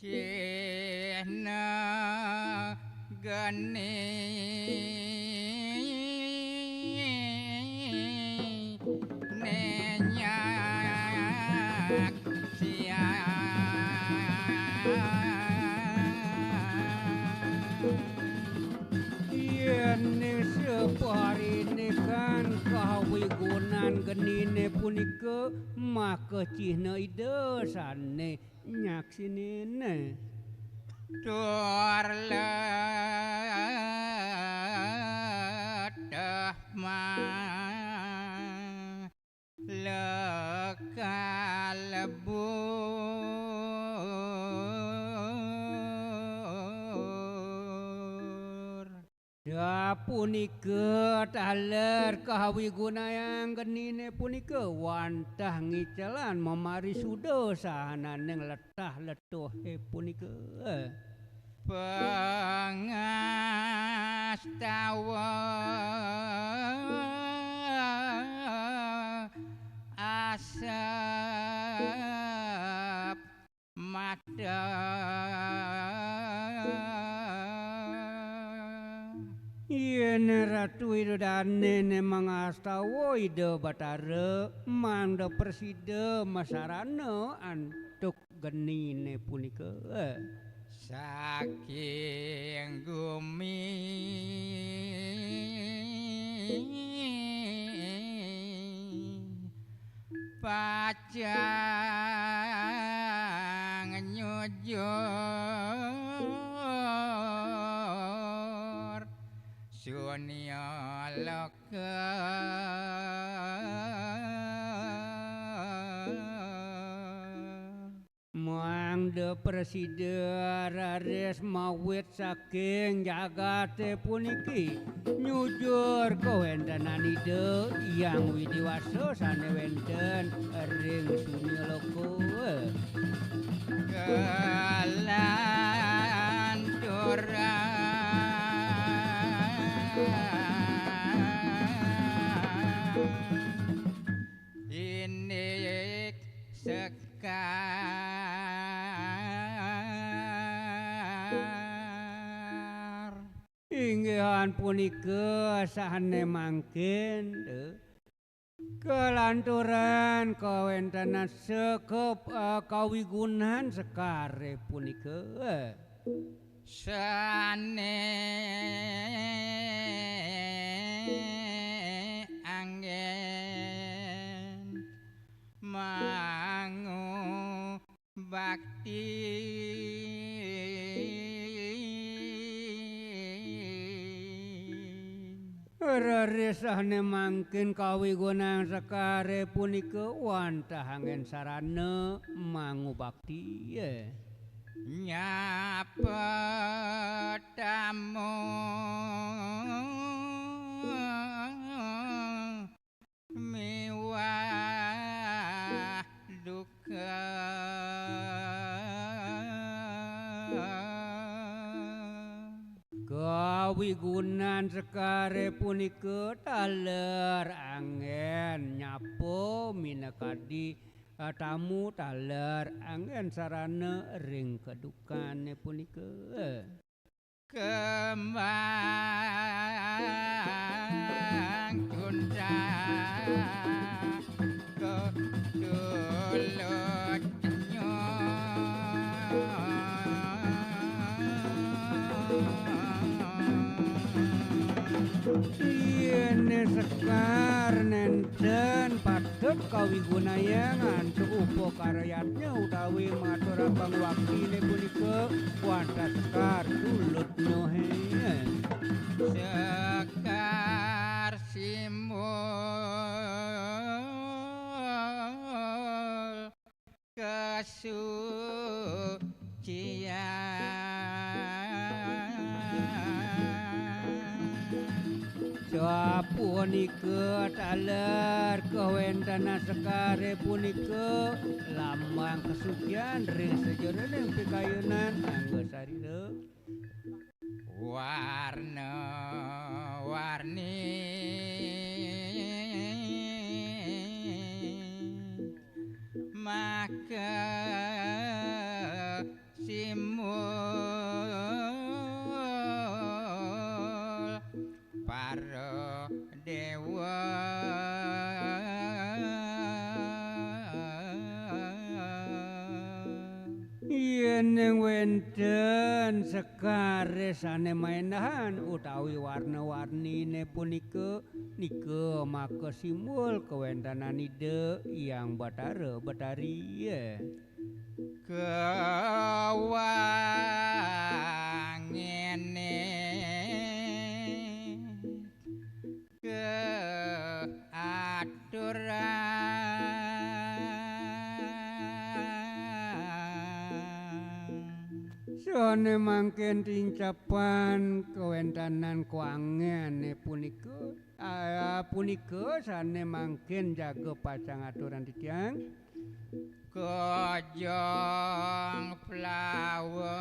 cena geni genine punika maka cihna ide sane nyaksinine
tur leteh mah lekalebur
ya punika taler kahawigunayan genine punika wantah ngicelan memari sudo sahananeng letah letuhe punika
pengastawa asap mata
yen ratu idodane nemang astawa ide batara mangda preside masarana antuk genine punika
saking gumi pacang nyujur sunya loka
mangda preside rares mawit saking jagate puniki nyujur kawentanan ide yang widiwasa sane wenten ring sunya loko
kelanturan ini sekar
inggihan punika sahane mangkin kelanturan kawentanan sekep kawigunan sekare punika
sane angin mangu bakti
reresahne mangkin kawigunan sekare punika wantah angin sarana mangu bakti
nyapa tamu miwah duka
kawigunan sekare punika taler angin nyapo minakadi tamu taler angin sarana ring kedukane punika
kembang cunda kedulut
yen sekar nenten patut kawigunayan ngantuk upo karyatnya utawi matur abang waktine punika wantah sekar tulut nyohe
sekar simul kesucian
sapunika taler kawentana sekare punika lambang kesucian ring sejeroning pikayunan anggo sarina
warna-warni maka simul para dewa
yen Yen wenten sekare sane mainan utawi warna-warnine punika nika maka simbol kewentanan ide yang batara batari ya.
Kewangene keaturan
Sone mangken tincapan kewentanan kuangene punika punika sane mangken jaga pacang aturan titiang
Kojong flower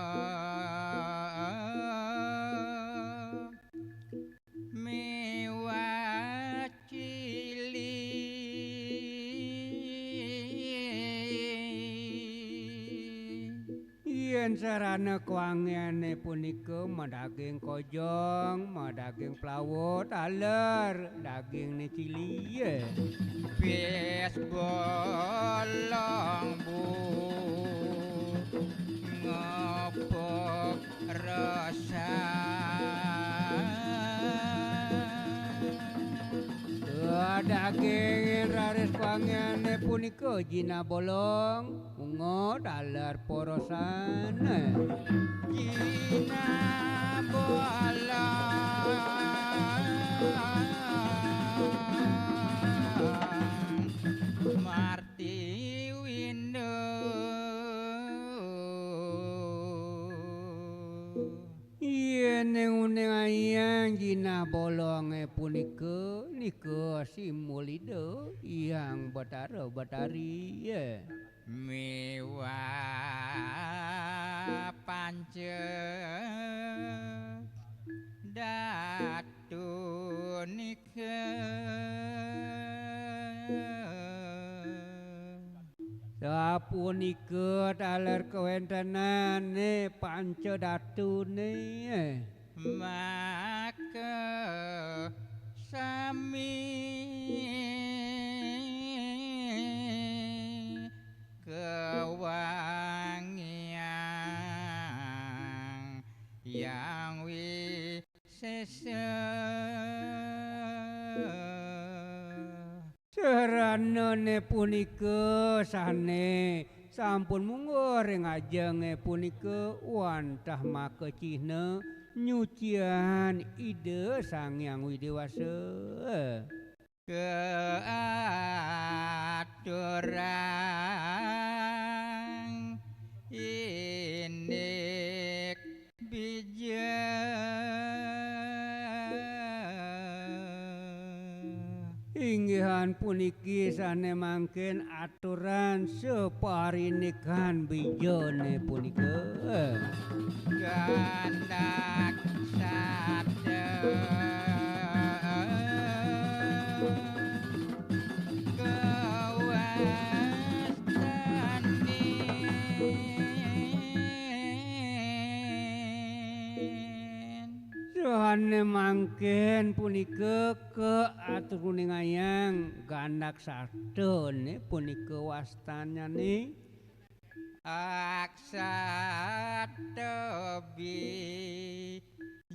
miwah
yen sarana kuangene punika madaging kojong madaging plawot aler daging ne cili
Pes bolong bu ngopok rasa
daging raris kuangene punika jina bolong ungo dalar porosan
Jina bolong Marti Windo
yen uning ayang jina bolong punika nika simulida yang batara batari
Miwah pancet datu
sapunika dalar kewentenane panca datune
maka sami kewangian yang wisesa
seranane punika sane sampun munggur ngajeng punika wantah makecihna nyucian ide Sang Hyang Widewasa
keaturan indek
inggihan puniki sane mangken aturan separinikan bijone punika
gandak sadar
Sohane mangken punika keaturuning ayang gandak sadone punika wastanyane
aksatobi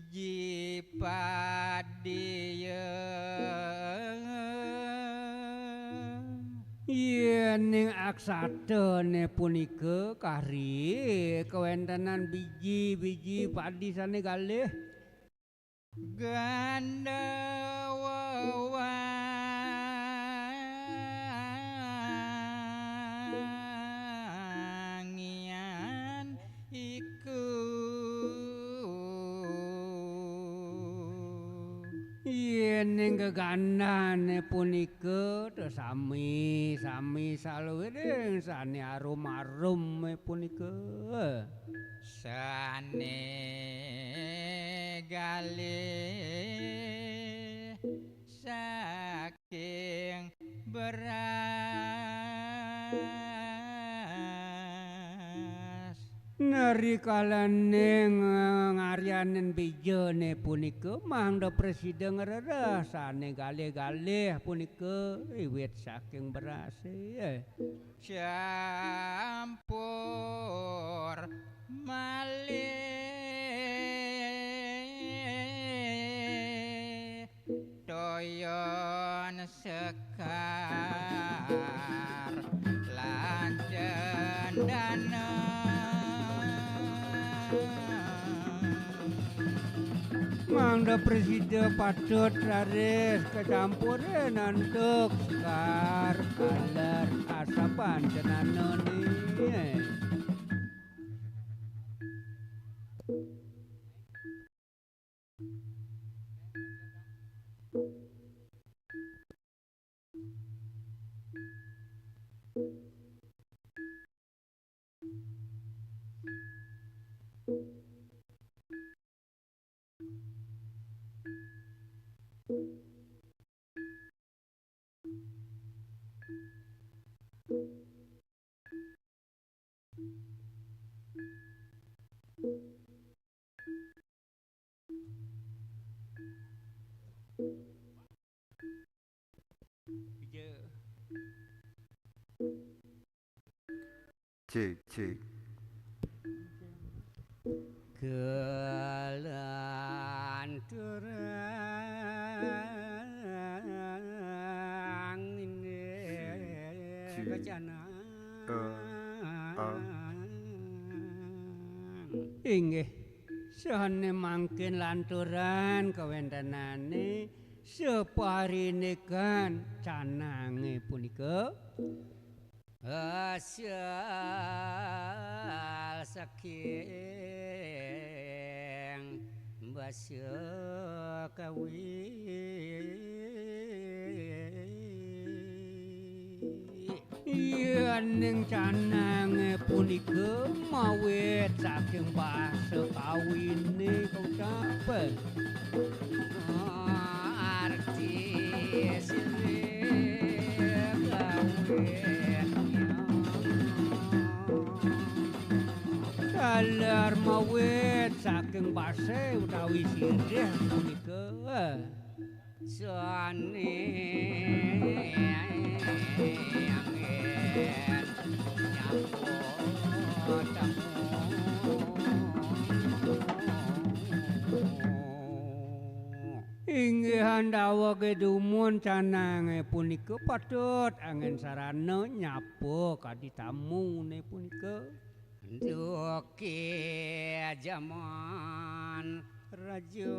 jipadiya
yen aksatone punika kari kewentanan biji-biji padi sane kalih
ganda wewangian iku
yen ing gegandane punika sami saluwiring sane arum-arum punika
sane galih saking beras
nari kalaning ngaryanen bijone punika mangda presiden ngrereh sane galih-galih punika wiwit saking beras
campur malih toyon sekar lan cendana
Mangda presiden patut raris kecampuran nantuk sekar kaler asapan cenanoni.
Cek, cek.
Kelanturang ini kecana inggih sahane mangkin lanturan kawentanane separine kan canange punika asal saking basa kawi ning canange punika mawit saking basa kawine kaucape arti sirih kawin dalar mawit saking basa utawi sirih punika sane inggih handawa kedumun canange punika patut angin sarana nyapu kadi tamune punika duki jaman raja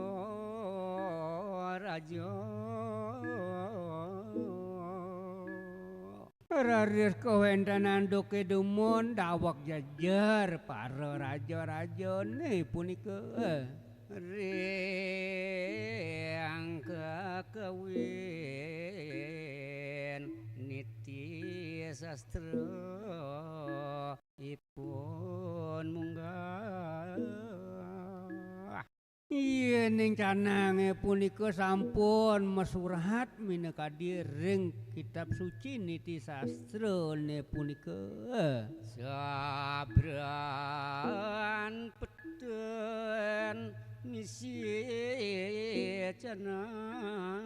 raris kawendanan duki dumun dawak jajar para raja-raja ne punika riang kakawin niti sastra ipun munggah iya ning canange punika sampun mesurat minangka ring kitab suci niti sastra ne punika sabran peten misi cenang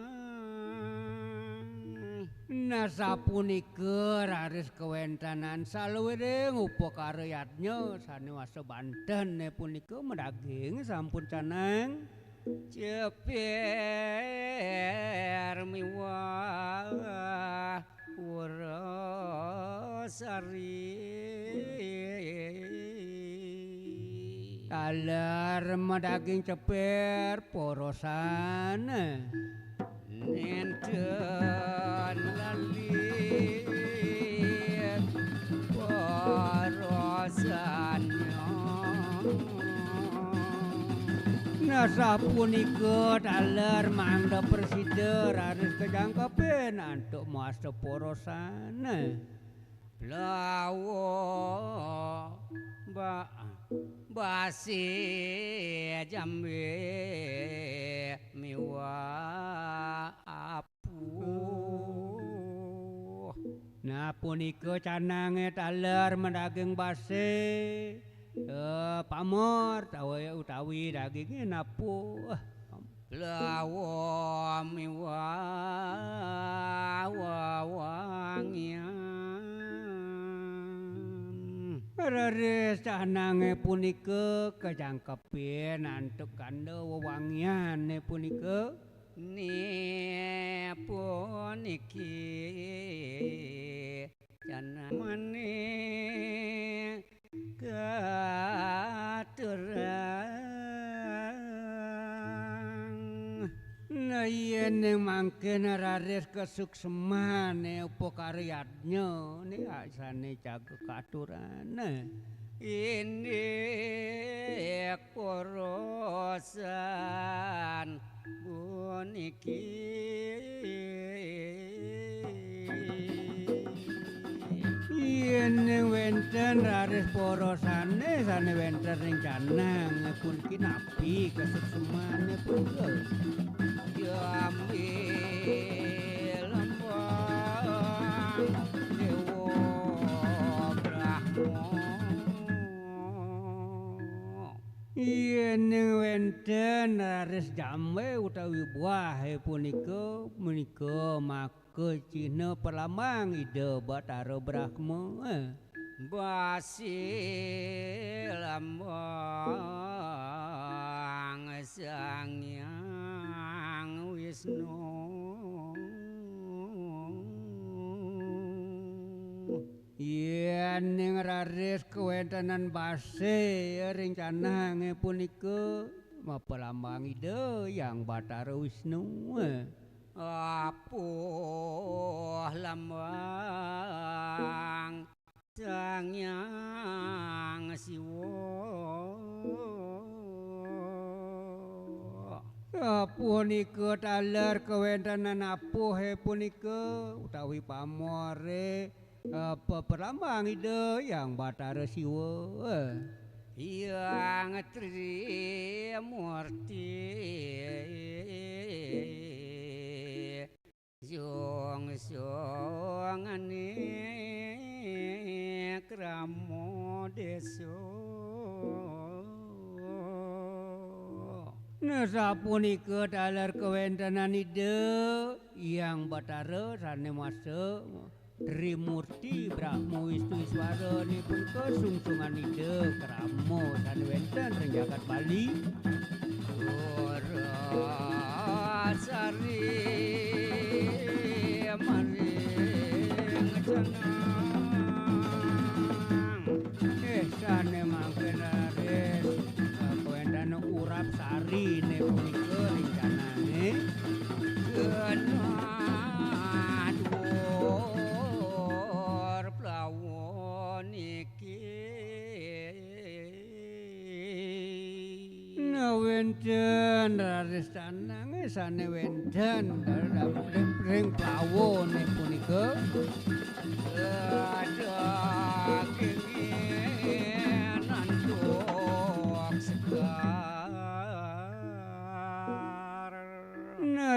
nasapunika raris kawentanan saluwiring upakaryatnya saniwasa Banten punika medaging sampun canang ceper miwah Urasari alar medaging ceper porosan nenten lali porosannya nasapunika dalar mangda presiden raris kejangkepen antuk masa porosan lawo basi jambe miwa apu nah punika canange taler mendaging basi pamor utawi daging napu lawo miwa wawangyan Raris canange punika kajangkepin antuk kanda wewangian punika
ni puniki jana mani katurang
nah yen mangken raris kesukseman upakaryatnya ni asane jaga katuran
ini korosan puniki
yen wenten raris porosane sane wenten ring canang puniki napi kesuksemane punika
diambil lembang dewa Brahmo
yen wenten raris jamwe utawi buah punika menika maka cina perlamang ide Bathara Brahma
basi lambang sang Hyang Wisnu
yen ning raris kewentanan base rencanang punika mapelambang ide yang Bathara Wisnu
apuh lambang sang Hyang Siwa
punika taler kewentanan apuh punika utawi pamore perlambang ide yang Bathara Siwa
Hyang Trimurti Jong-jongane kramo deso
nah sapunika taler kewentanan ide yang Bathara sane masa Trimurti Brahma Wisnu Iswara nipun kesungsungan ide kramo sane wenten ring jagat Bali
Sari maring cenang
sane mangken raris kewenten urap sari ne punika rencanane
genadur plawon iki
wenten raris tanang sane wenten ring plawon punika
ada keinginan untuk sekar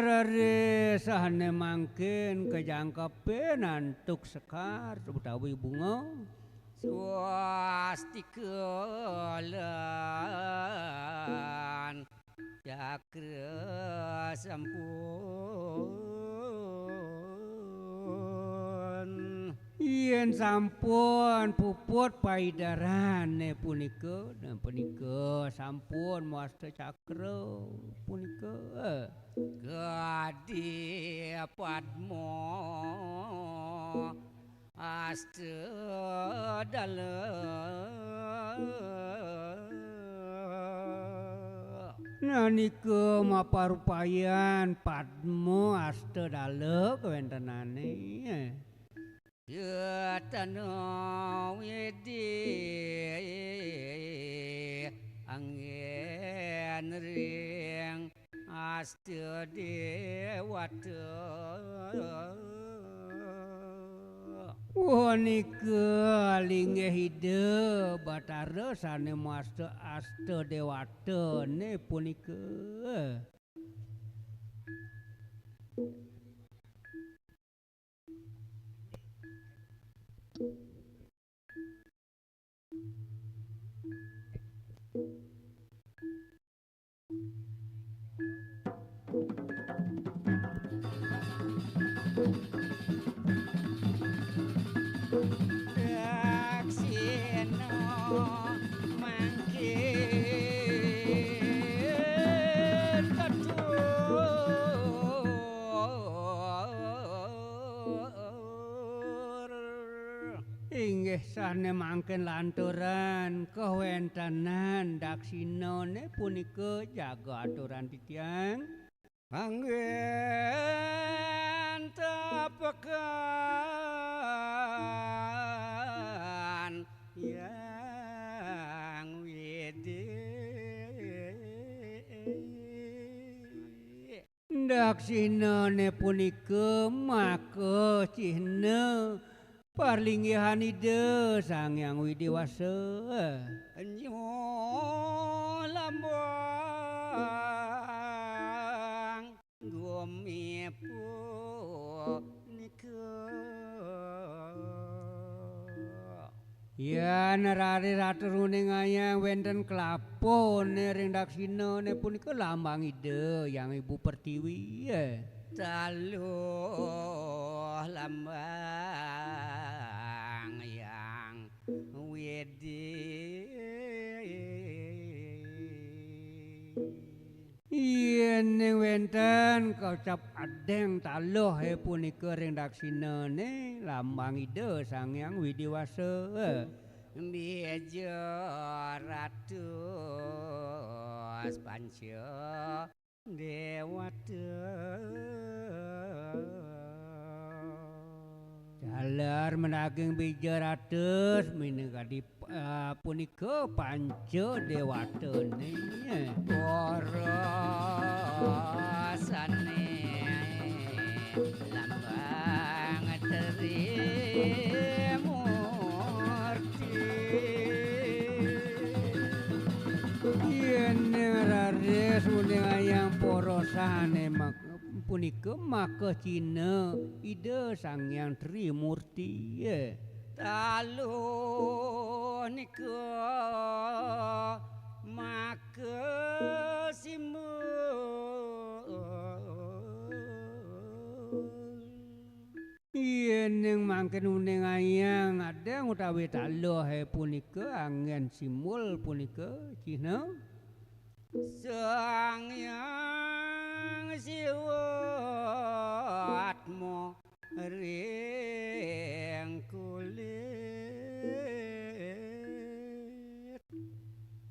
raris sane mangken kejangkepen antuk sekar utawi bunga
swastika lan cakra sampun
yen sampun puput paidaran punika sampun masta cakra punika
Gadi Padmo asta
nah nika maparupayan Padmo asta dale kewentenane
Yatana Widi angin ring asta dewata
nika linggih ide Bathara sane masta asta dewata ne punika
Daksina
sane mangken lanturan kawentanan daksinone punika jaga aturan titiang
anggen tepekan yang widi
daksinone punika maka cihna parlinggihan ide sang yang widiwasa
lambang gumipu
ya nerari ratu runing ayang wenten kelapon ring daksinone punika lambang ide yang Ibu Pertiwi
taluh lambang yang widi
yen wenten kaucap adeng taluh punika ring daksinone lambang ide sang yang widiwasa
Bejo ratus panca dewata
dalar menaging bejo ratus minangka di punika panca dewatane
porosane lambang
yen rares uning ayang porosane punika maka Cina ide sang yang Trimurti
taluh nika maka
yen mangken uning ayang adang utawi taluh punika angin simul punika Cina
sang yang siwatmu ring kulit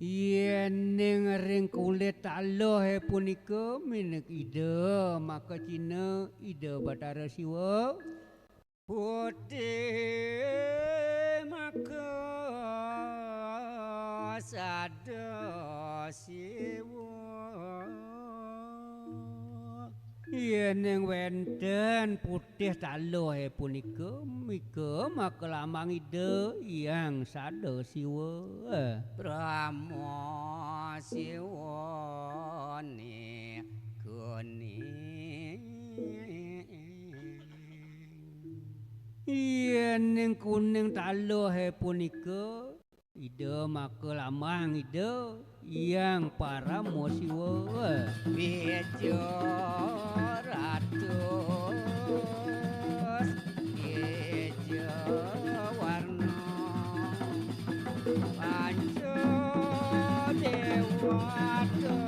yen ring kulit taluh punika minek ide maka Cina ide Bathara Siwa
putih maka sada siwa
yen wenten putih taluh punika mika maka lambang ide yang sada siwa
Brahma siwane kuning
yen kuning taluh punika ide maka lambang ide yang para siwa
bejo ratus bejo warna panca dewata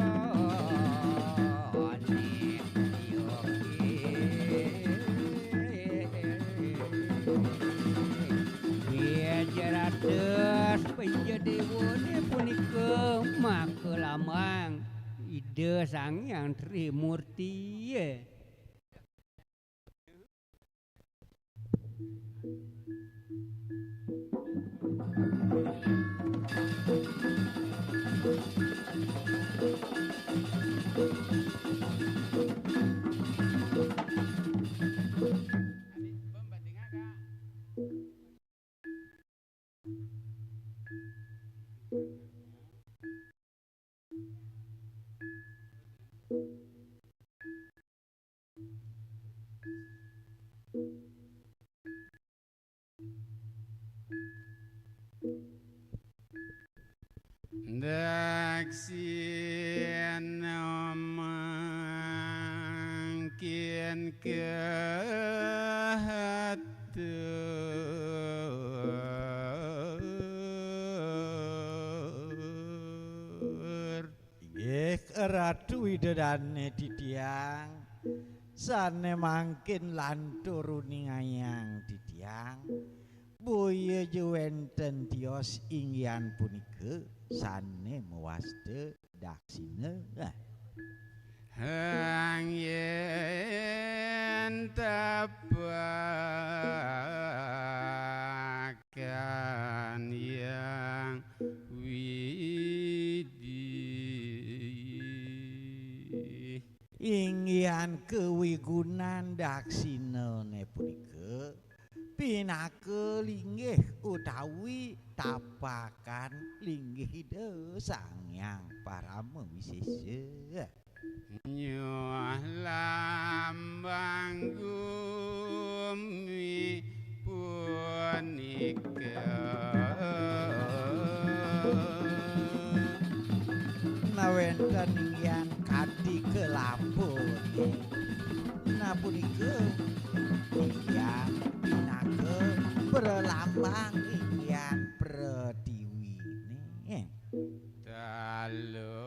ratus penjadewone punika maka lambang ide sang yang Trimurti
Daksina mangkin kehatur
Nggih Ratu Widodane Didiang sane mangkin lantur runing ayang Didiang Boya wenten tios inggian punika sane mewasta daksina.
Hang yen tabakan yang widi
Inggian kewigunan daksinane punika pinake linggih utawi tapakan linggih ide Sang Hyang Parama Wisesa.
nyoh lambang gumi punika
Nawenten inggian kadi kelapun punika inggian pinake berlambang inggian pretiwine.
dalu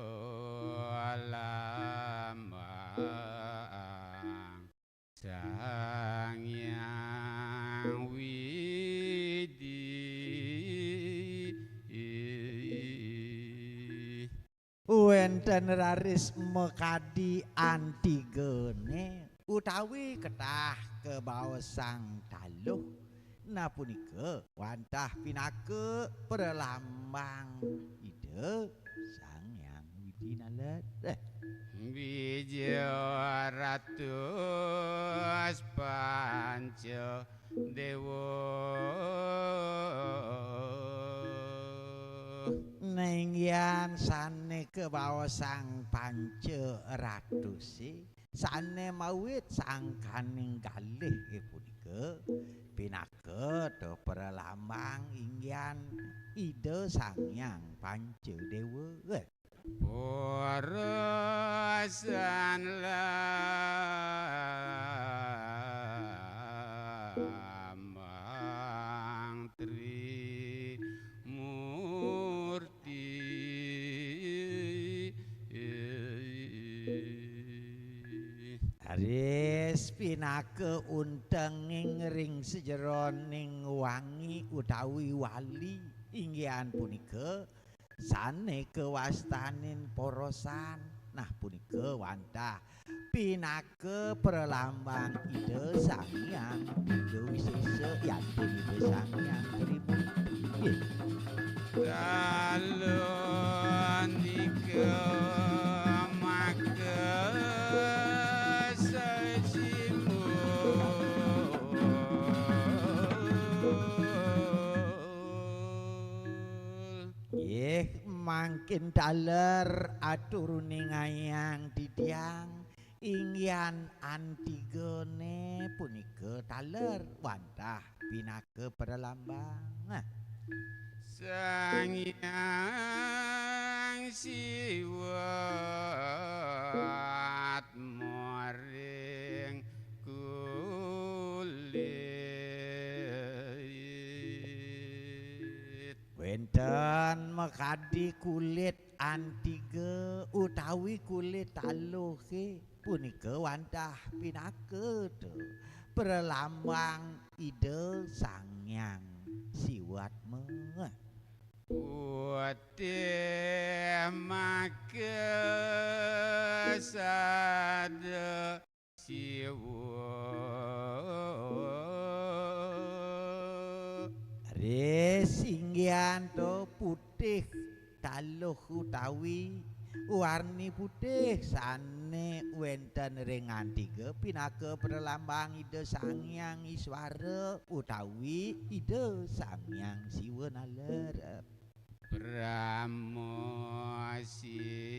lambang Sang Hyang widi
Wenten raris mekadi Antigone utawi ketah kebaos sang taluh punika wantah pinake perlambang ide Sang Hyang Widinalet.
Bija ratus panca dewa
Nengyan sane kebaos sang panca ratusi sane mawit sangkaning kalih punika pinake to perlambang inggian ide Sang Hyang Pancadewa.
Porosan lambang Tri Murti
Aris pinake untenging ring sejeroning wangi utawi wali inggian punika sane kewastanin porosan. Punika wantah pinake perlambang ide Sang Hyang Wisesa yakin ide Sang Hyang Trimurti.
Dalon nika maka sajimu
mangkin daler aturuning ayang didiang inggian Antigone punika daler wantah pinake perlambang.
Sang Hyang siwat moring kulit
Wenten mekadi kulit Antige utawi kulit taluhe punika wantah pinake perlambang ide Sang Hyang Siwatma.
putih maka sada siwa
Singgian to putih taluh utawi warni putih sane wenten ring Antige pinake perlambang ide Sang Hyang Iswara utawi ide Sang Hyang Siwa naler.
Brahma siwane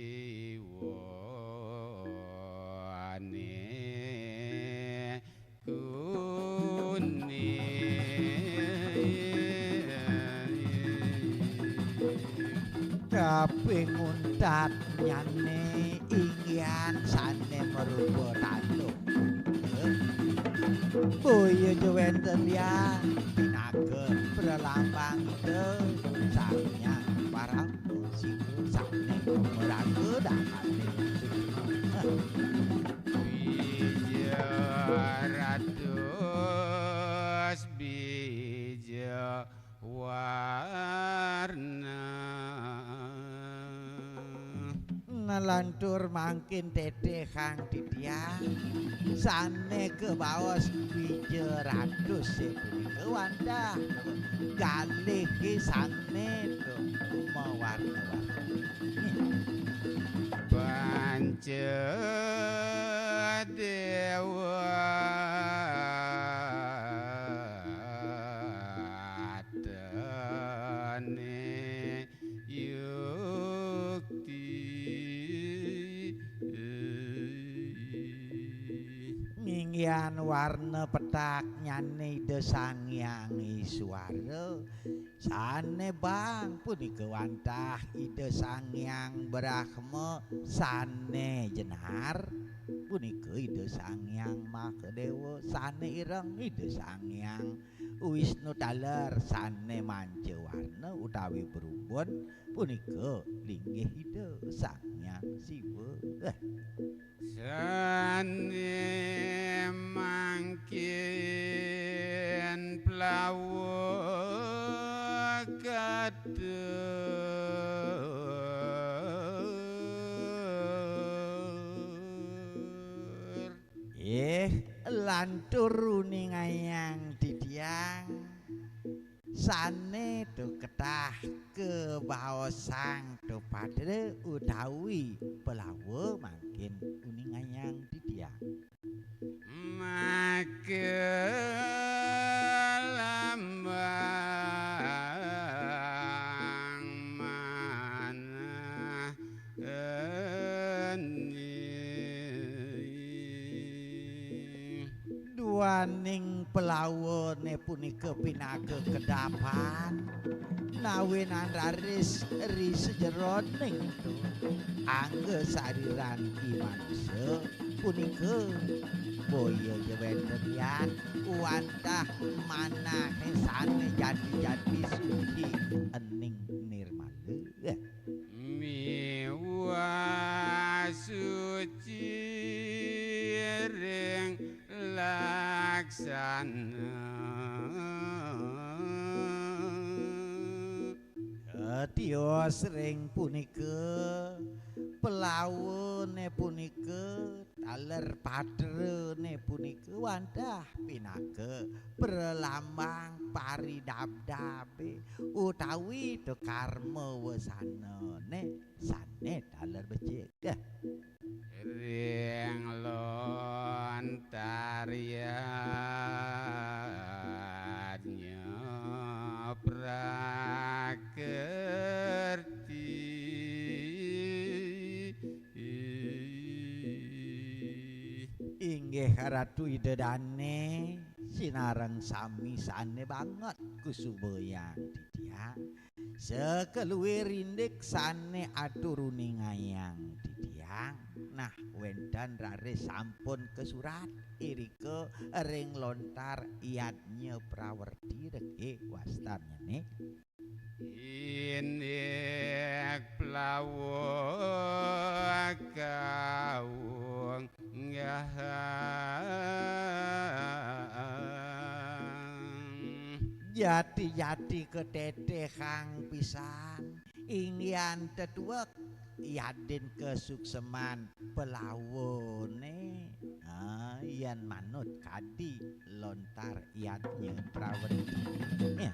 Kaping untat nyane inggian sane merupa taluh. Boyo wenten ya pinake perlambang ide Sang Hyang Parama Siwa sane merake dakane.
Bija ratus bija
Ngelantur mangkin tete kang titiang sane ke bawas wija ratus punika wandah galih sane tuh mewarna-warni
Pancedewa tane yukti
nginggian warna petak nyane Ida Sang Hyang Iswara sane bang punika wantah Ida Sang Hyang Brahma sane jenar punika Ida Sang Hyang Mahadewa sane ireng Ida Sang Hyang Wisnu Taler sane manca warna utawi berumbun punika linggih Ida Sang Hyang Siwa
sane mangkin plawa katur
lantur runing ayang didiang sane tu ketah ke baosang tu padre utawi pelawa makin uning ayang didiang
makelambang mana
duaning pelawone punika pinaga kedapan nawinan raris ris jeroning angge sariran ki manungsa punika boyo jewenderian wantah manahe sane jati-jati suci ening nirmala
miwa suci ring laksana
tios ring punika pelawone punika taler padrene punika wandah pinaga perlambang paridabdabe utawi to karma wesanane sane taler becik
ring lontariannya prakerti
inggih Ratu Idedane sinareng sami sane banget kusubayang didiang sekeluwe rindik sane aturuning ayang didiang nah wendan rare sampun kesurat irika ring lontar iadnya prawerti rege wastarnya nih
indek plawa kaung
jati-jati ketete kang pisan ingyan tetuwek yaden kesukseman pelawone yan manut kadi lontar yadnya prawerti ya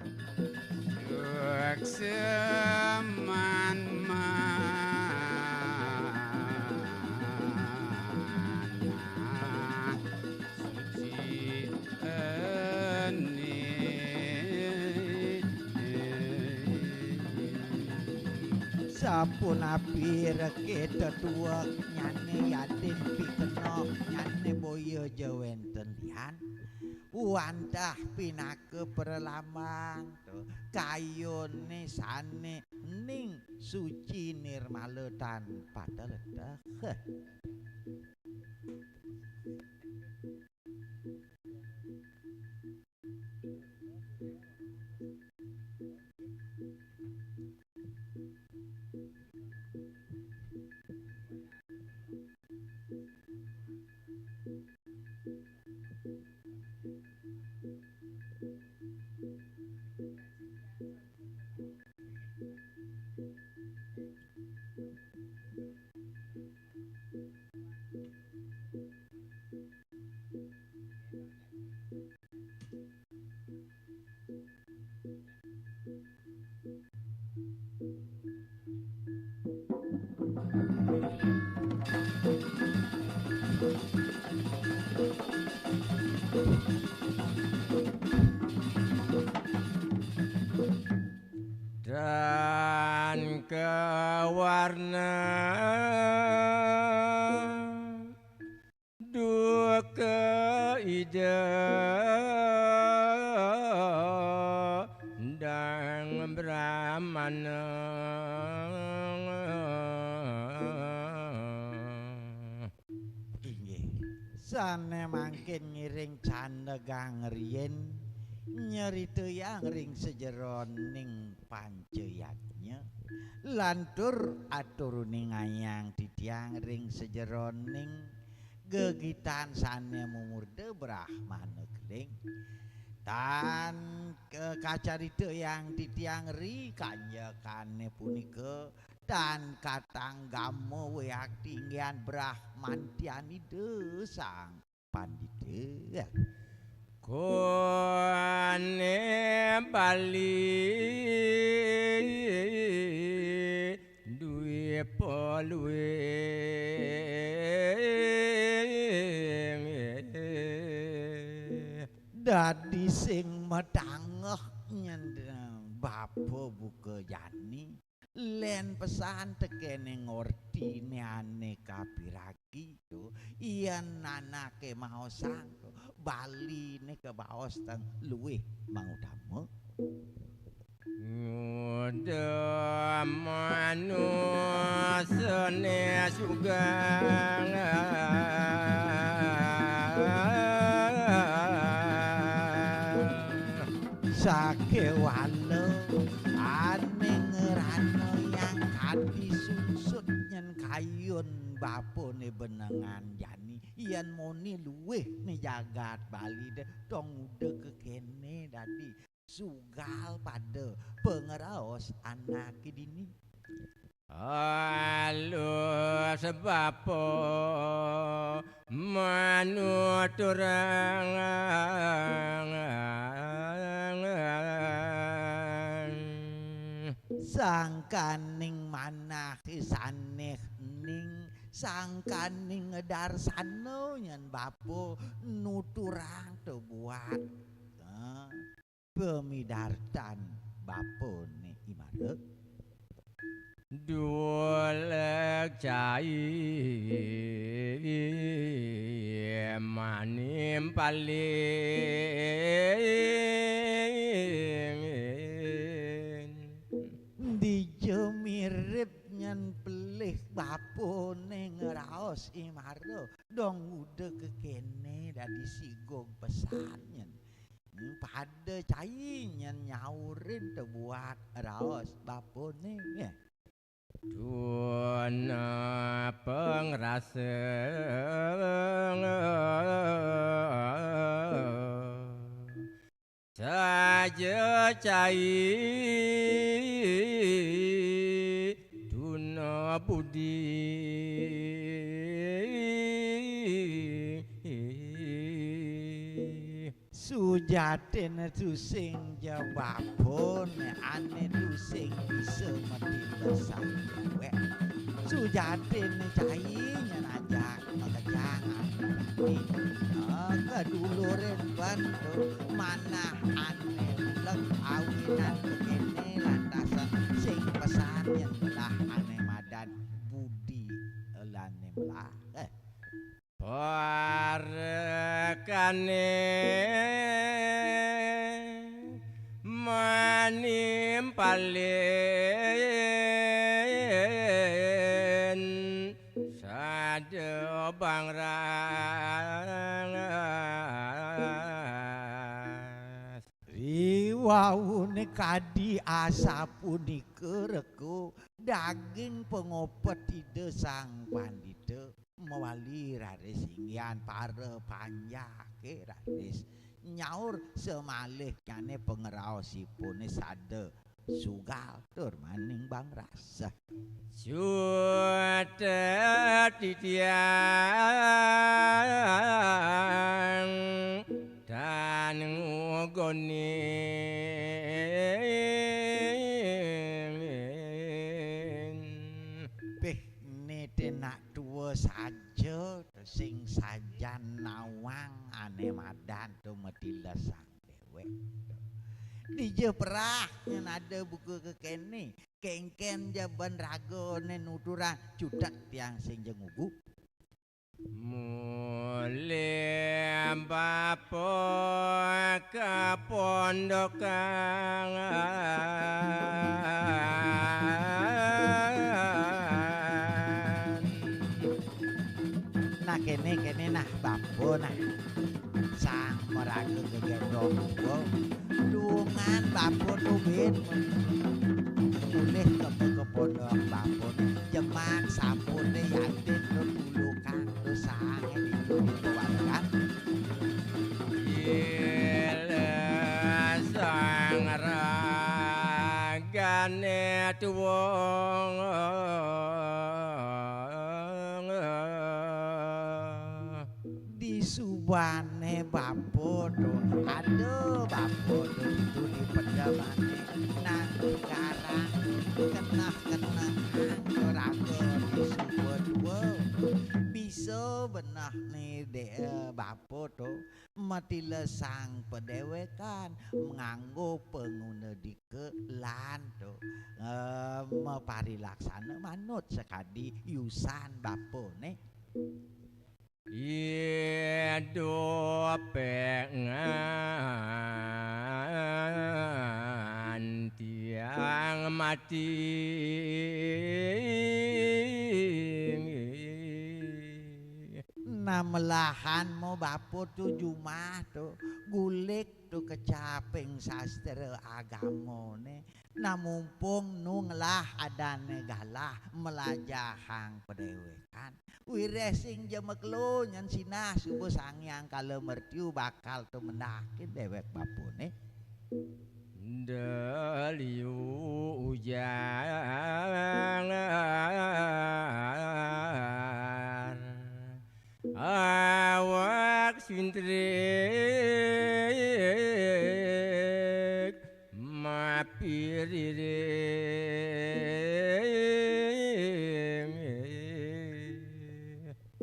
sukseman mana suci
sapun api reke tetuwek nyane yaden pikeno nyane boyo jawenten lian wantah pinake perlambang kayone sane ning suci nirmala tanpa terledak
duka ide dan brahmana
Inggih. Sane mangkin ngiring candegang riyen nyerita yang ring sejeroning panceyatnya lantur aturuning ayang titiang ring sejeroning gegitan sane mumurde brahmana keling tan ke kacarita yang titiang ri kanjekane punika dan katang gamo weak tinggian brahmantiani sang pandita
Kone Bali duwe polue
dadi sing medangeh nyendeng bapa buka jani len pesan tekene ngortine ane kapiragi tu iyan nanake mahosang Bali ne ke baos teng luwih mangutama
Udah manusane sugang
sake walo ane ngerano yang hati sunsut nyen kayun bapone benengan jani iyan moni luweh nih jagat Bali deh dong udah kekene dadi sugal pada pengeraos anak dini
Halo sebab manuturang
sangkaning manah saneh ning sangkaning darsano nyen bapo nuturang to buat pemidartan bapone imarep
Dulek cai manim paling
dijo mirip nyen pelih bapone ngeraos imaro dong udah kekene dadi sigong pesan nyen pada cai nyen nyaurin buat raos bapone ya
Duna pengrasa saja cai Duna budi
sujaten tu sing jawabone ane tu sing bisa mati lesang we sujaten cai nyen ajak makejangan keduluren bantu manah ane leng awinan kekene lantasan sing pesan yen lah ane madan budi lane melah
Parekane manim palen sade bangras
waune kadi asa punika reko daging pengopet ide sang pandita mewali raris inggian para panjake raris nyaur semalih kane pengeraosipune sade sugal tur maning bang rasa
sudah titiang dan ngugonin
peh nete nak tua saja sing sajan nawang ane madan tu mati lesang dewek dije perah yang ada buku kekene kengken jaban ragone nuturang cudak tiang sing jengugu.
Mulai bapo kepondokan
Nah kene nah bapo nah sang meraga kegendong ugo dungan bapo tubin mulih ke pondok bapo jemak sampun yakin lulukan dosange di keluarga
sang ragane tuwong
disubane bapodo aduh bapodo itu di pedamane nang sekarang kenah rago disubodwo bisa benah nih bapodo mati lesang pedewekan nganggo penguna dikelan to mepari laksana manut sekadi yusan bapone
hidup pengan tiang mati
na melahan mo bapo tu jumah tu gulik tu kecaping sastra agamone na mumpung nunglah adane galah melajahang pedewekan wireh sing jemeklo nyan sinah subuh sangyang kalau mertiu bakal tu mendakin dewek bapone
daliu ujang awak sintrik mapiriring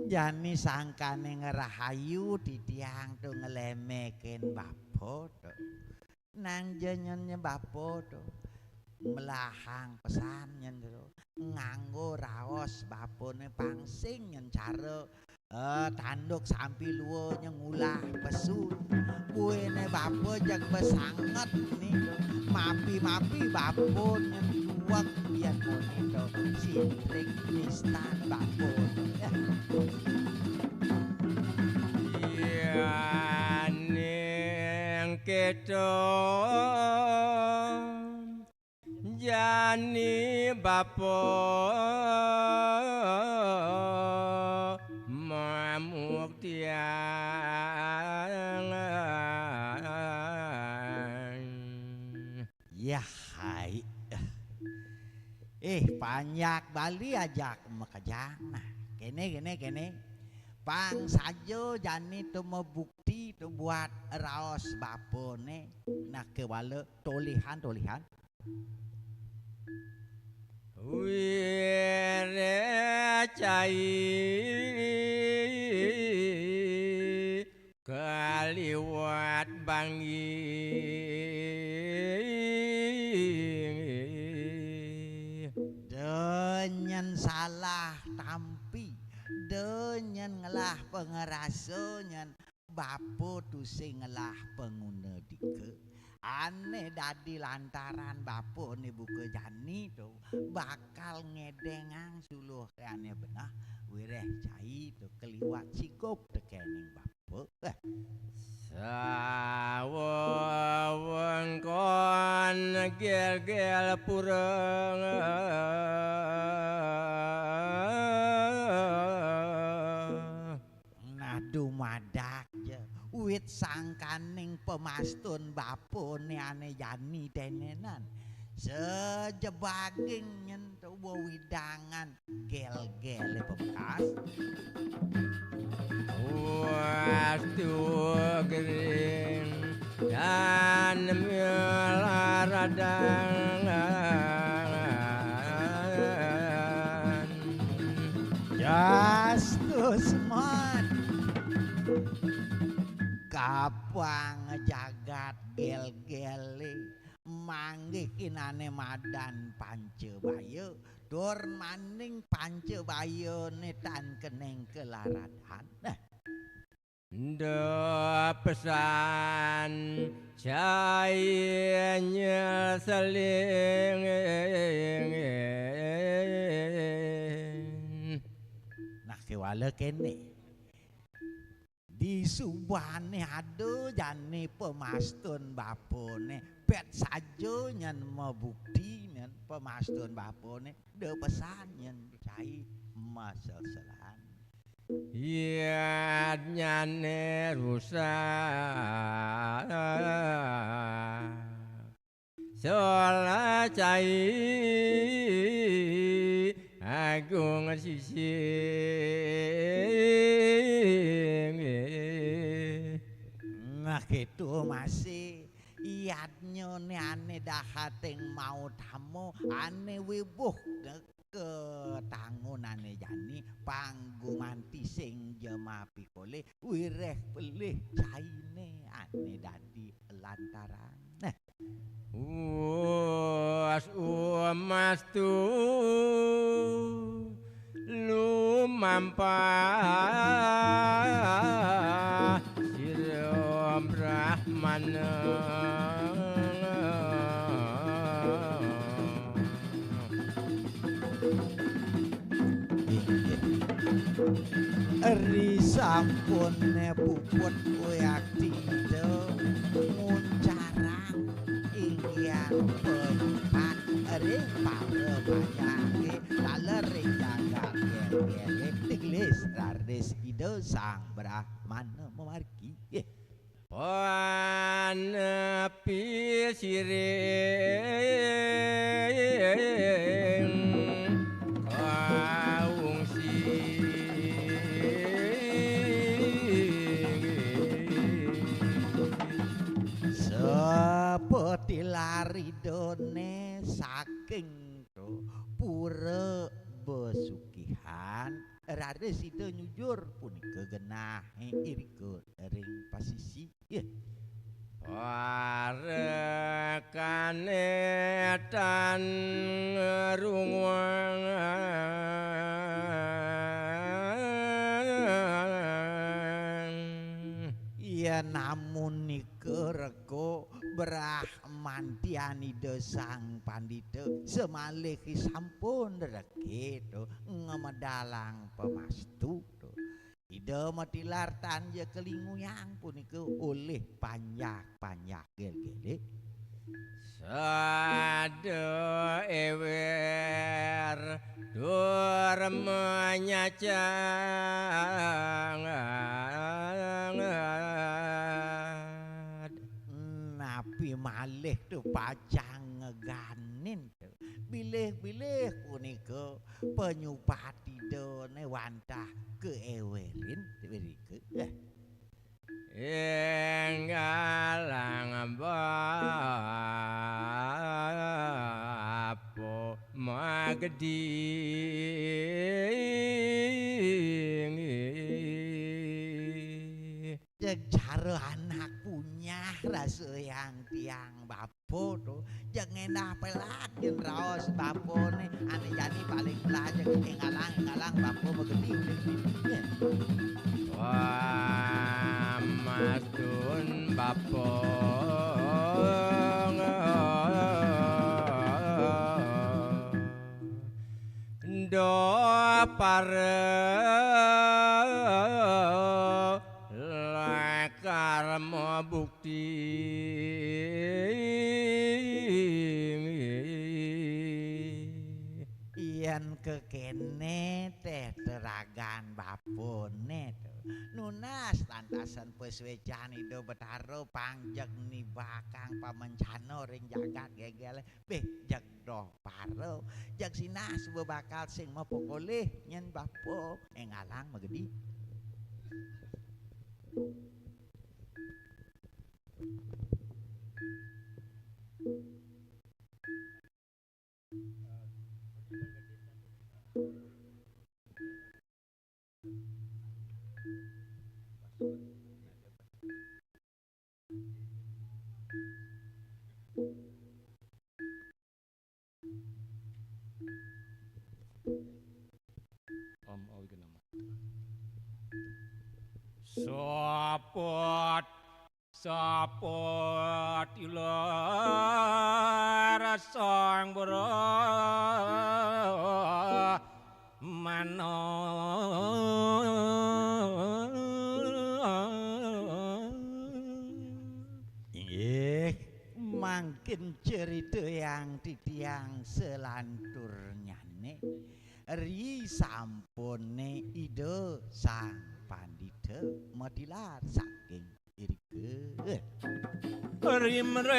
jani sangkane ngerahayu di tiang tu ngelemekin bapo tu nang jenyennya bapo tu melahang pesan nyen tu nganggo raos bapone pangsing nyen cara tanduk sampai luo ngulah pesun buene bapo jak besanget nih mapi bapo nyejuak biar monito sintrik nistan bapo
yang keto jani bapo mamuk tiang
ya hai banyak Bali ajak makajang nah kene pang sajo jani tu membukti tu buat raos bapone nah kewala tolihan
wire cai kaliwat bangi
denyen salah tampi denyen ngelah pengeraso nyen bapo tu sing ngelah penguna dike aneh dadi lantaran bapo nih buka jani tu bakal ngedengang suluh aneh benah wireh cai tu keliwat sikop tekening bapo
sawengkon gel pureng
nadu madak je wit sangkaning pemastun bapone ane jani denenan sejebaging nyentuh widangan gel-gel bekas
waktu kering dan melaradangan
Justus man kapang jagat gel-gele manggih kinane madan Pancebaya dur maning Pancebayane tan keneng kelaradan. Nah,
pesan cahayanya seling
nah kewala kene di subane ado jane pemastun bapone pet sajo nyen mebukti nyen pemastun bapone de pesan nyen cai masel-selan
Yat nyane rusak Sola cai agung sising
nah gitu masih iadnya ne ane dahateng mau tamu ane wibuh ke tangun ane jani panggumanti sing jema pikole wireh pelih caine ane dadi lantaran nah
Uas umas tu lumampah Sirom Brahmana
Eri sampune puput uyak tinte muncarang ingyan penyupat eri pare bayangi lalering jaga gel-gele diglis rardes ide sang Brahmana memargi
Panepi siring kaung
seperti lari done saking to pura besukihan rada sida nyujur punika genah irikut ring pasisi
Warekane tan rungwang
iya namun nika rego Brahmantiani desang pandita semalih sampun regi to ngemedalang pemastu to ida matilar tanja kelinguyang punika oleh panyak-panyak gel-gele
Sada ewer dur menyacang
napi malih tu pajang ngeganin tu bilih-bilih punika penyupati done wantah keewelin berike
Enggalang bapo mageding
Jeng cara anak punya rasa yang tiang bapo tuh jangan endah pelak jen raos bapo nih ane jadi paling belajar engalang bapo begeding
Wamadun bapo do pare karma bukti
ian kekene teh teragan bapone nunas lantasan peswecan itu betaro pangjeng ni bakang pamencano ring jagat gegele beh jeg doh paro jeg sinas bakal sing mapokole nyen bapo engalang magedi
Sapot sapot ilar sang bro mano
mangkin cerita yang titiang selanturnya nih ri sampone ide sang pandita madilar saking irike
rimrem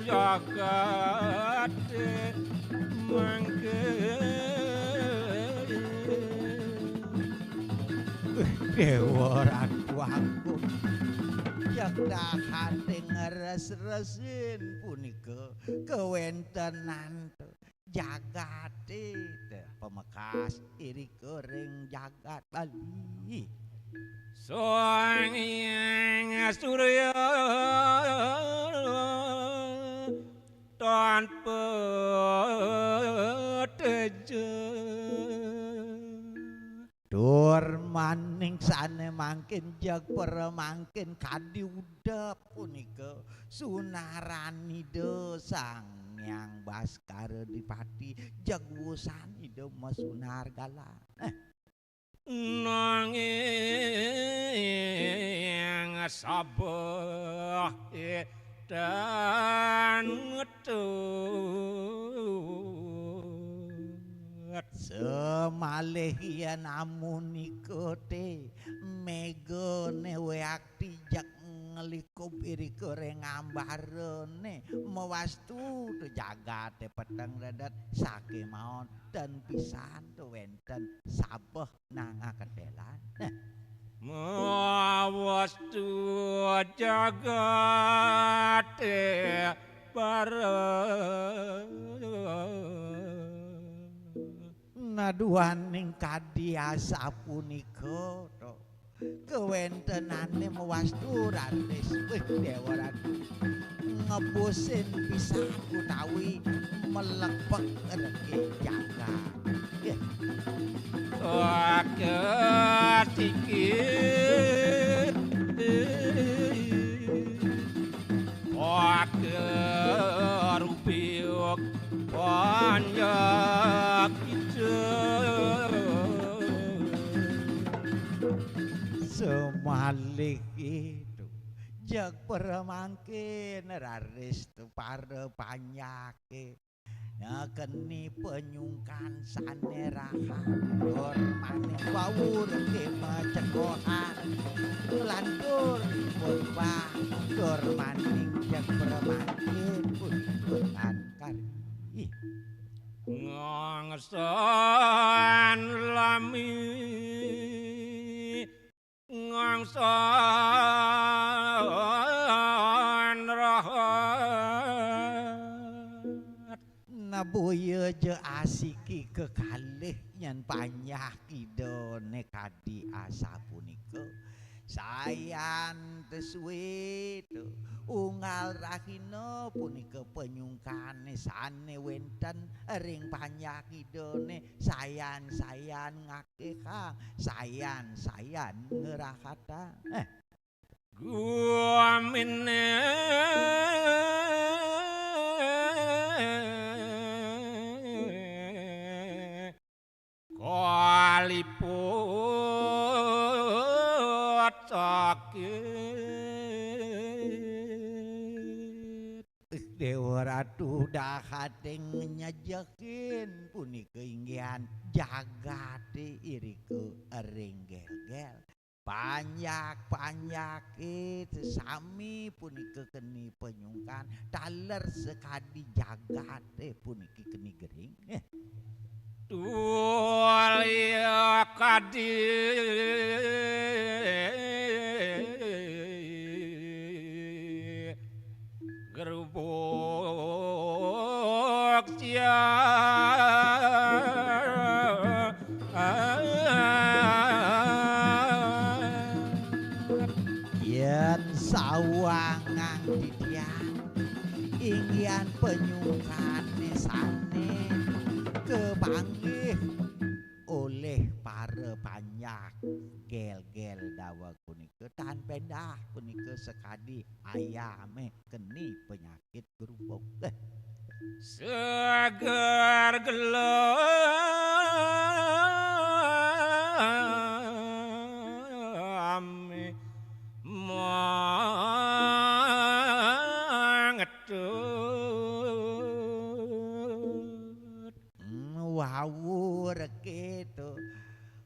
jagat mangke
dewa ratu angkut jak dahate ngeres-resin punika kewentenan jagate pemekas irike ring jagat Bali
Sang Hyang Surya tanpa teja
dur maning sane mangkin jag peremangkin kadi udap punika sunarani de sang yang baskara dipati jag wusani de masunar gala
nanging sabah dan ngetut
semalih yen amunikote megone weakti jak ngelikup irike reng ambarene mewastu tu jagate peteng redet sake maon dan pisan tu wenten sabeh nang akedelan
mawastu jagate
naduaning kadiasa punika to kewentenane mewastu ratis wih dewa ratu ngebusin pisan utawi melepek regi jagat
Waketiki Wakerupiuk Panjak
semalih itu jag peremangkin raris tu para panyake keni penyungkan sanerahan hormane bawur ke macekohan lantur pun bang hormaning jag peremangkin pun kari
ngangsan lami ngangsan rahat
nabuye je asiki kekalih nyan panyah idone kadi asa punika sayan tesuwe unggal rahina punika penyungkane sane wenten ring panyah idone sayan-sayan ngakeh sayan-sayan ngerahata
guamine kaliput sakit
dewa ratu dahating nyajakin punika inggihan jagate irike ring gel-gel panyak itu sami punika keni penyungkan taler sekadi jagate puniki keni gering
tulia kadi gerubuk
yen sawangang didian inggian penyungkane sane kebanggih mandah gel-gel dawag punika tahan pendah punika sekadi ayame keni penyakit gerubuk.
Segar gelami mangetut.
Wawur gitu.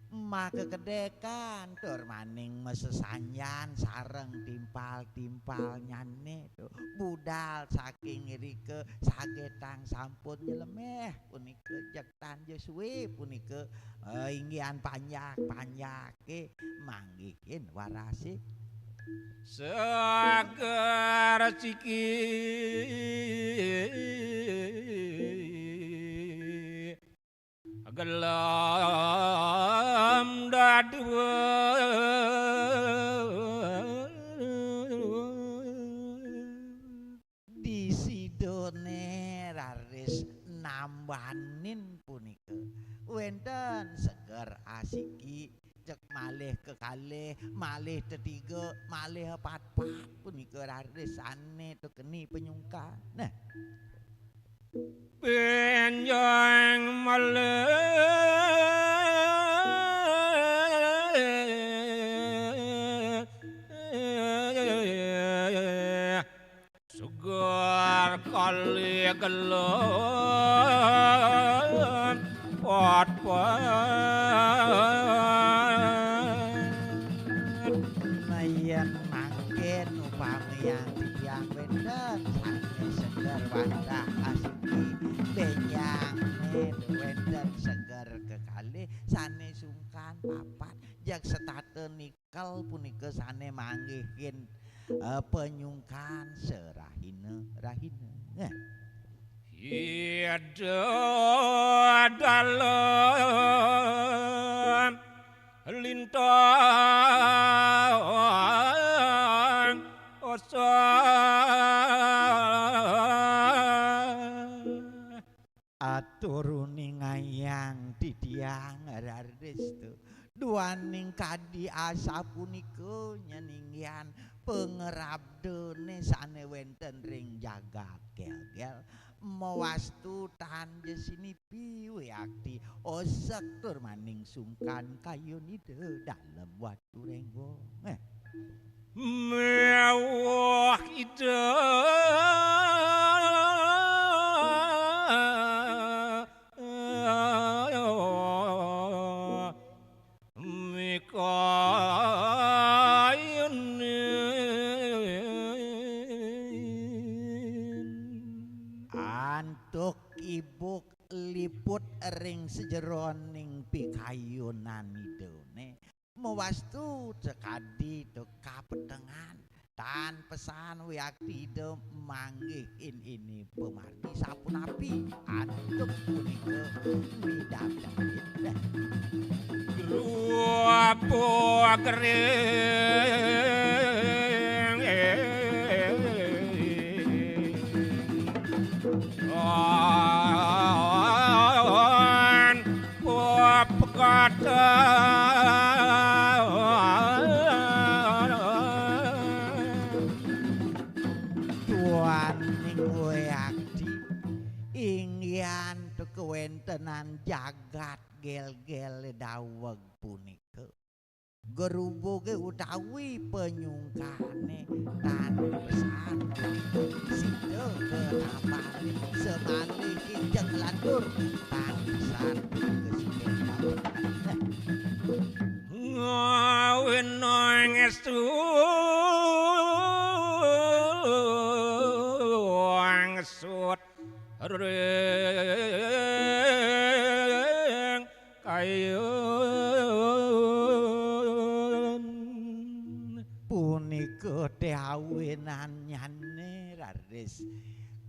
Maka kedekan tur maning mesesanyan sareng timpal-timpal nyane tuh budal saking irike sagetang sampun nyelemeh punika jektan Jesui punika inggihan panjake manggihin warasi
Segar ciki gelam
di sidone raris nambanin punika wenten seger asiki cek malih kekalih malih ketiga malih pat-pat punika raris ane tekeni penyungkan. Nah
Penjang malih Segar kali gelem pot-pot
mayan mangken upami yang wenten sange seger wadah asiki benyang wenten seger kekalih sane sungkan papat jak setate nikel punika sane manggihin penyungkan serahine rahine.
Ida dalam lintang
aturuni ngayang didiang rarestu duaning kadi asa punika nyeninggian pengerabdene sane wenten ring jagat gel-gel mawastu tanje sinipi weakti osek tur maning sungkan kayunide dalem watu renggong.
Mewah ida
antuk ibuk liput ring sejeroning pikayunan idone mawastu cekadi to kapetengan tan pesan wiakti ide manggihin ini pemarti sapunapi antuk punika midadahin
Grupo kering pop kata
tuaning weakti inggian tu kewentenan jagat gel-gel daweg punika gerubuge utawi penyungkane tan pesan sida kenapane semalih kijeng lantur tan pesan
ngawin ngestu angsut ring kayun
punika deawenan nyane raris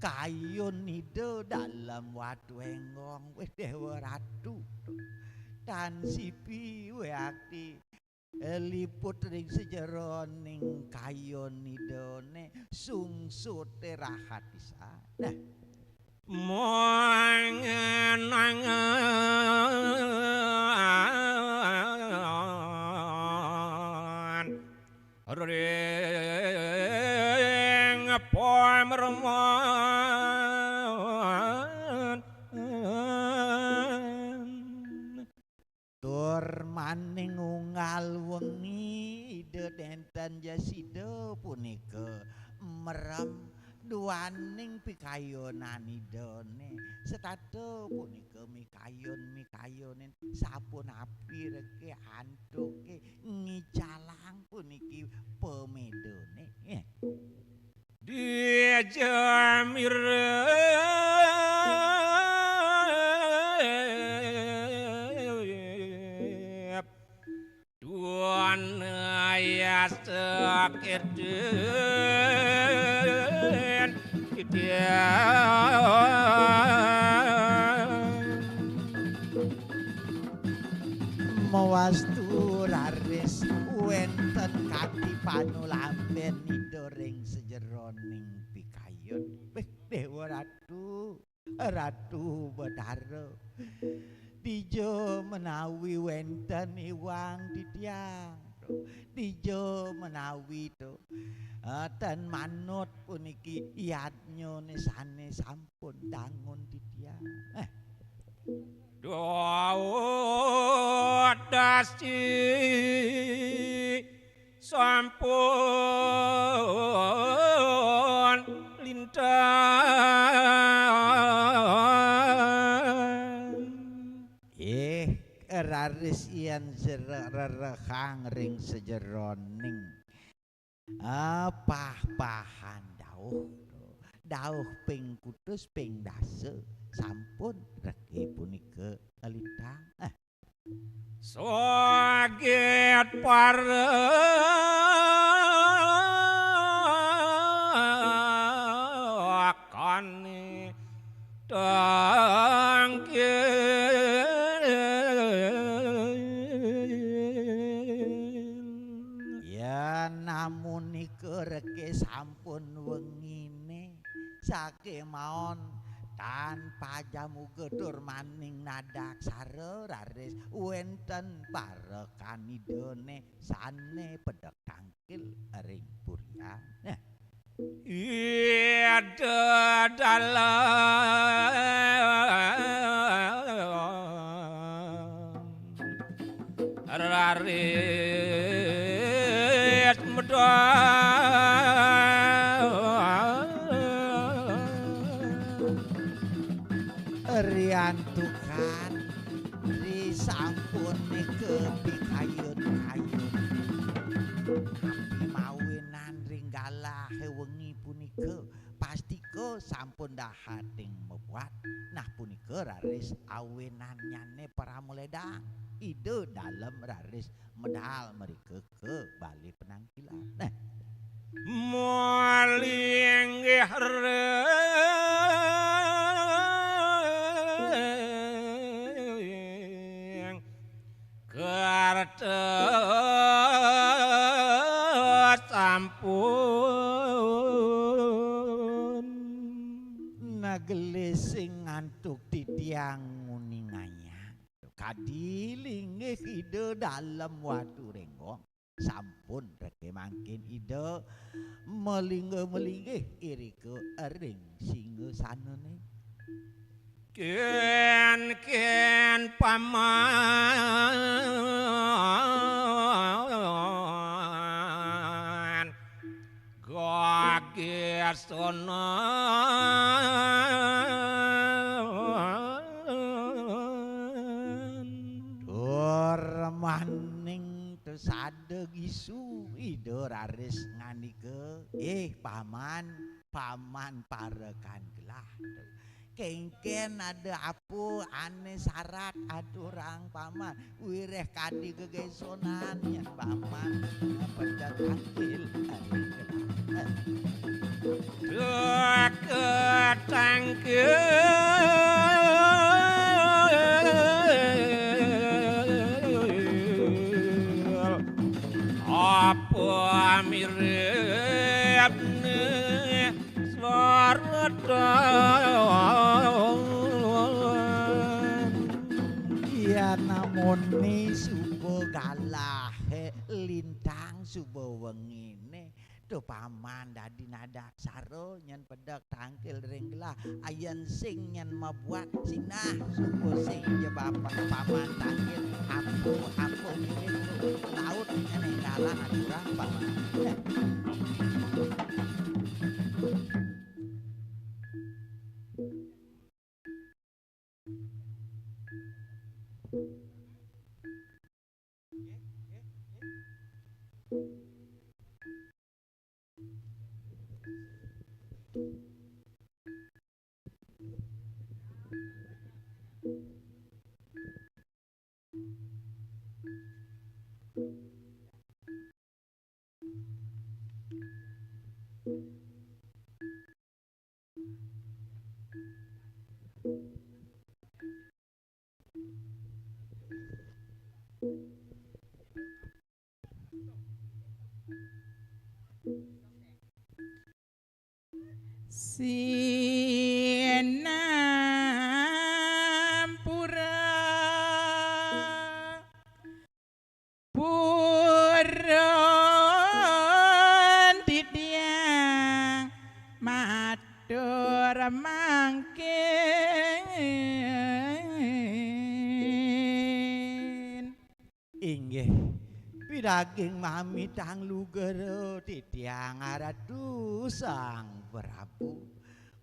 kayun ide dalam watu enggong wis dewa ratu tan sipi weakti liput ring sejeroning kayun idone sungsute rahat pisan. Nah
mangenang
maning unggal wengi ide denten jasida punika merem duaning pikayonan idone setado punika mikayon-mikayonen sapun api reke antuke ngicalang puniki pemedone
Dia jamir Tuan ayat sakeden dia
mawastu raris wenten kati panulamben nidoring sejeroning pikayon Dewa Ratu Bathara Dijo menawi wenten iwang titiang Dijo menawi to ten manut puniki yadnya nesane sampun dangun titiang
Daud dasi sampun lintang
raris ian rerehang ring sejeroning pah-pahan dauh ping kutus ping dase sampun reke punika lintang
Soget parekane tangkil
ya namun nika reke sampun wengine sake maon tanpa jamu gedur maning nadaksara raris wenten parekanidone sane pedhek tangkil ring purian
Ida dalam raris
riantukan ri sampun ke pikayon-kayon api mawinan ringgalah wengi punika pastiko sampun dahating mebuat nah punika raris awenan nyane pramuledang ide dalem raris medal mereka ke bali penangkilan
Maling kertas sampun
nagelising ngantuk di tiang nguninganya kadilinge ide dalam watu renggong sampun reke mangkin ide melingge irike ering singa sanene
ken paman gagesana
maning tersadeg isu ide raris nganike paman parekan gelah kengken ada apa ane syarat aturang paman wireh kadi gegesonan yang paman pedang tangkil
apa miripne swarata
ya namun ni subo galah lintang subo wengine tu paman dadi nadaksara nyen pedhek tangkil ring gelah ayen sing nyen mabuat sinah subo sing je bapak paman tangkil apu
Sinampura puron didiang matur mangkin
Inggih piraging mami tang lugero titiang aratu sang Prabu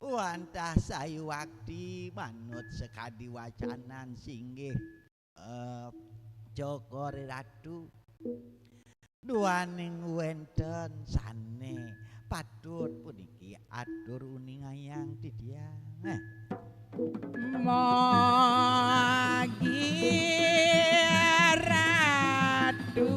wantah sayu wakti manut sekadi wacanan singgih Joko Ratu duaning wenten sane patut puniki atur uning ayang titiang
Mogi ratu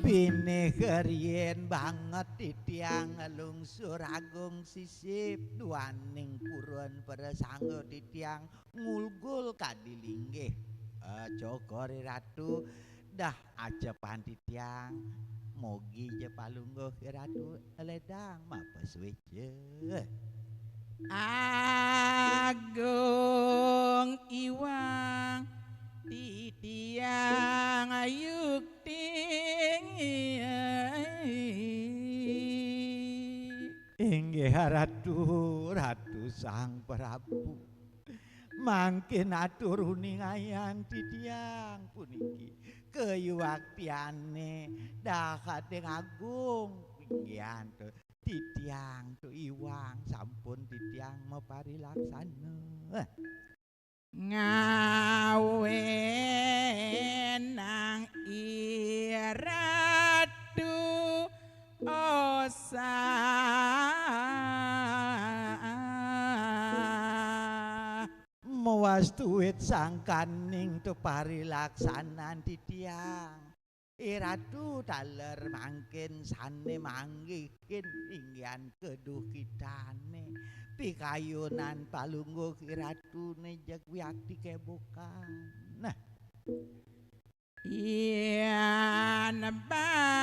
Pinegerien banget titiang lungsur agung sisip duaning purun persangga titiang ngulgul kadilinggih Joko Ratu dah ajepan titiang mogi je palungguh Ratu ledang mapes weje
agung iwang titiang ayukting
inggih Ratu sang Prabu mangkin atur uning ayang titiang puniki kayuwaktiane dakate agung pinggihan titiang tu iwang sampun titiang maparilaksana
ngawe nang iratu osa
mawastuit sangkaning tu parilaksanan titiang Ratu taler mangkin sane manggihin inggian keduh kitane pikayunan palungguh Ratu nejak wiakti kebokan nah
Ian bawasang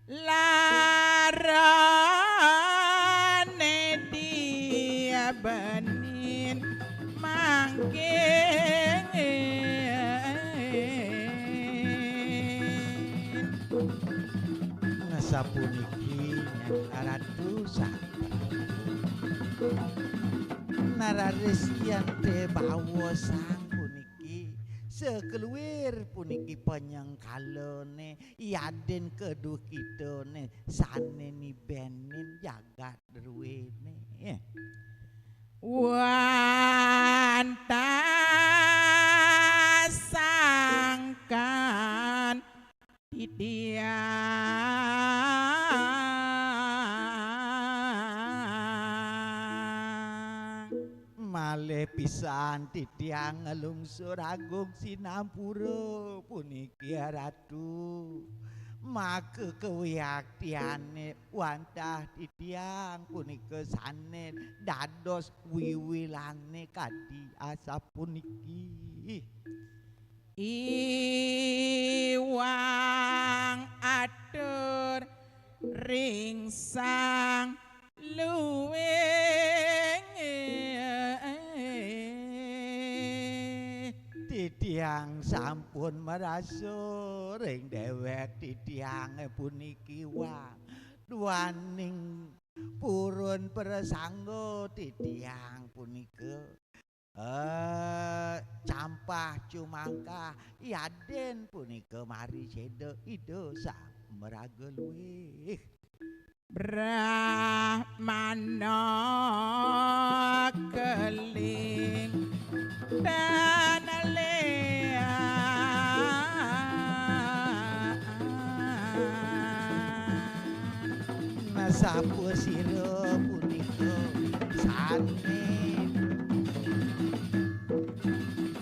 larane dia benin mangkin
ngasapuniki Ratu sang nararesian te bawa sang puniki sekeluir puniki penyengkalone yaden keduh kitone sane ni benin jagat ruwene
wantasangkan titiang
malih pisan titiang ngelungsur agung Sinampura puniki Ratu maka kewiyaktiane wantah titiang punika sane dados wiwilane kadi asa puniki
iwang atur ring sang luwing
titiang sampun merasa ring dewek titiang puniki wang duaning purun persangga titiang punika Campah cumangka Yaden punika mari seda ida sameraga luwih
Brahmana keling dan lea
nasapa sira punika sane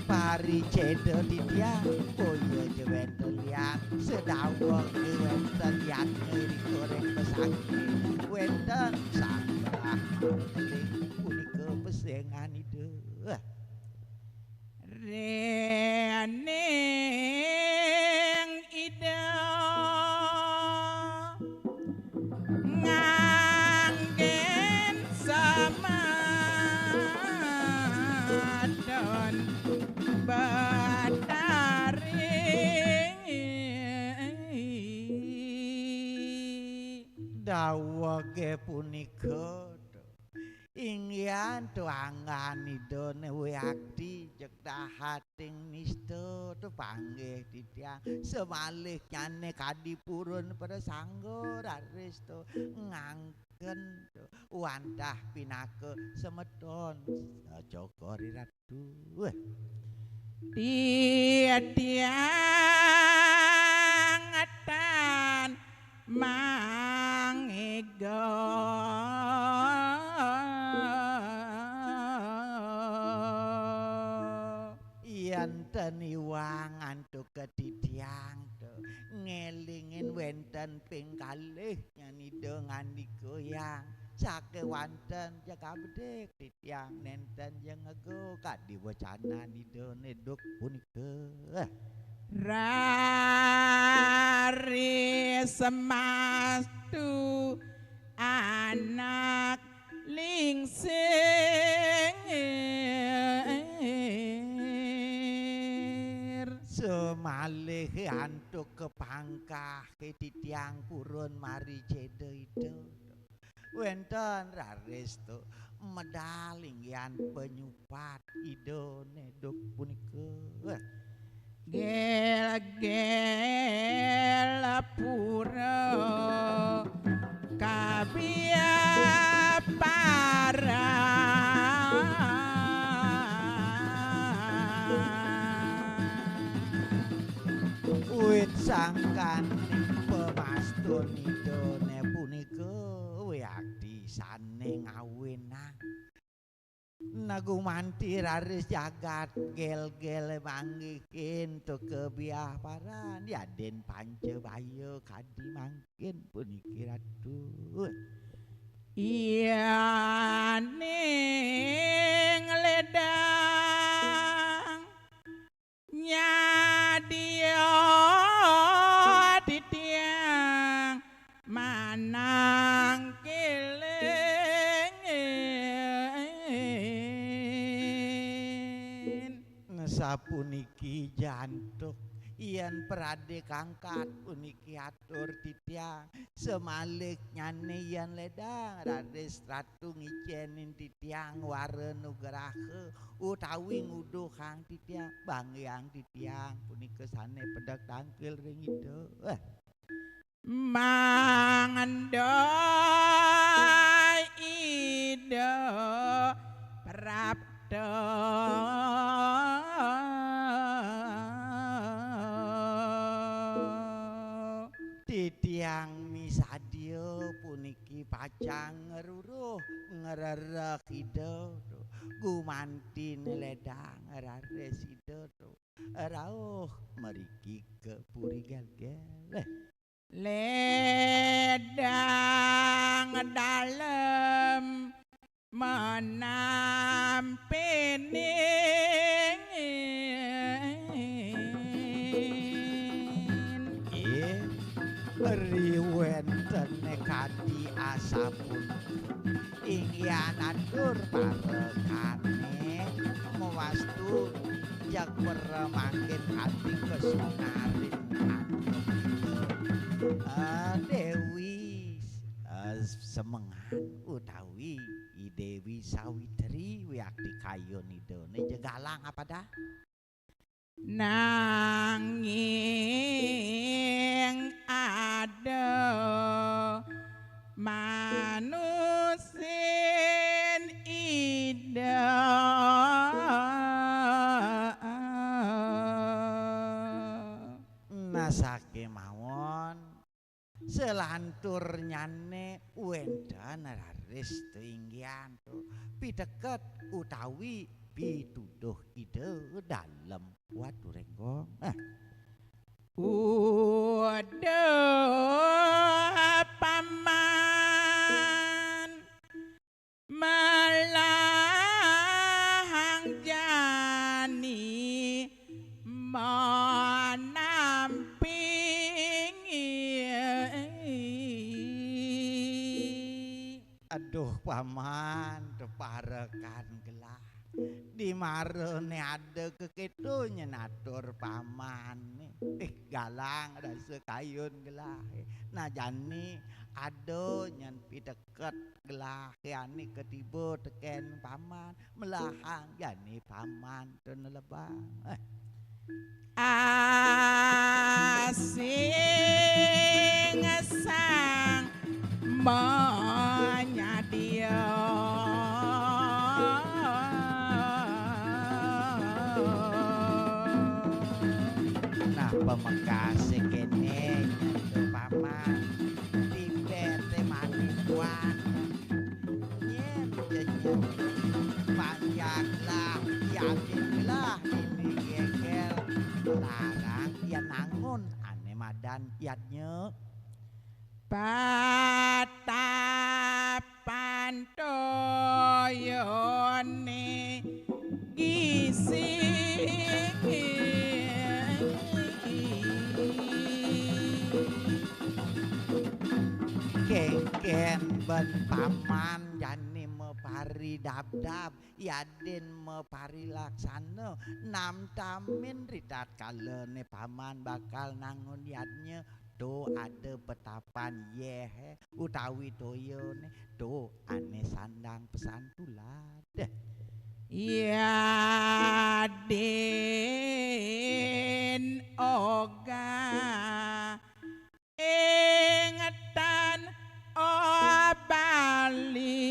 pari ceda titiang koyo jewenten liang sedawa wenten liang ngiri goreng pesake wenten sangrah keling punika pesengan ide
rening ida nganggen samadon badari
dawa ge punika ingyan tuangan idone wiakti jekdahating nista tu panggih titiang semalih nyane kadipurun pada sanggo raris tu ngangken tu wantah pinake semedon Joko Riratu tiang atan mangego enten iwang antuk ketitiang tu ngelingin wenten ping kalih nyani dengan dikoyang sake wanten jaga bedek titiang nenten yang ngego kadi wacana nidone duk punika rari semastu anak lingsing semalih antuk kepangkah ketitiang purun mari ceda itu wenten raris tu medaling yan penyupat idone duk punika gel pura kabia para wit sangkan pemastun idone punika wiakti sane ngawinang nagumanti raris jagat gel-gel manggihin tu kebiah paran Yaden Pancebaya kadi mangkin puniki ratu iya ning ledang nyadia titiang manang sapuniki jantuk ian perade kangkat puniki atur titiang semalik nyane ian ledang rades ratu ngicenin titiang ware nugrahe utawi nguduh kang titiang bangyang titiang puniki sane pedak tangkil ring ida mangendai ida prapta titiang misadio puniki pacang ngeruruh ngererek ida gumantin ledang rares ida rauh meriki ke puri gel-gel ledang dalem menampining riwenten nekati asapun ingyan atur parekane mewastu jak peremangkin hati kesunarin Dewi semengan utawi Dewi Sawitri wiakti kayon idone galang apa dah?
Nanging ada manusin ida
Nasake mawon selantur nyane wendan raris tinggian tu pideket utawi pituduh ide dalem waduh renggong
udah paman malahang jani menampingi.
aduh paman teparekan gelah di marene ada keketonya natur paman galang rasa kayun gelah nah jani ada nyen pideket gelah yani ketiba teken paman melahang jani paman ten lebang
Asing sang menyadia
nah pemekas kene nyentuh paman tibete manipuan nyen jenyen panjaklah yakinlah ini geger larang ya nangun ane madan yadnya
patapan toyone gisi
kengken ben paman jani mepari dab-dab yadin mepari laksana nam tamin ridat kalene paman bakal nangun yadnya do ada petapan yeh utawi toyone do ane sandang pesan tulad
Yadin oga ingatan obali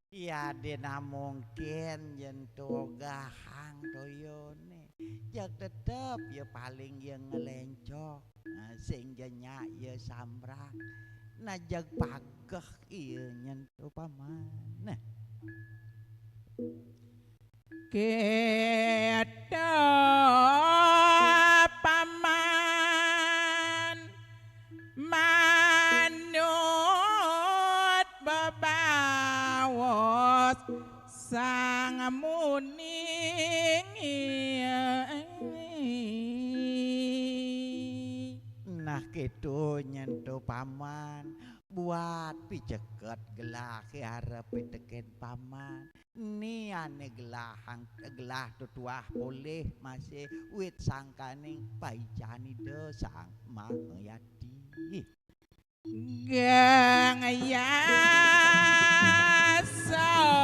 yadina mungkin yentu gahang toyone jak tetep ya paling yang ngelencok sing jenya ya samrak nah jag pageh iya nyentuh paman nah
kita paman manut bebawos sang muning
nah gitu nyentuh paman buat piceket gelah harap teken paman ni ane gelahang gelah tutuah boleh masih wit sangkaning paijani de sang mangyadi
gang ya sagang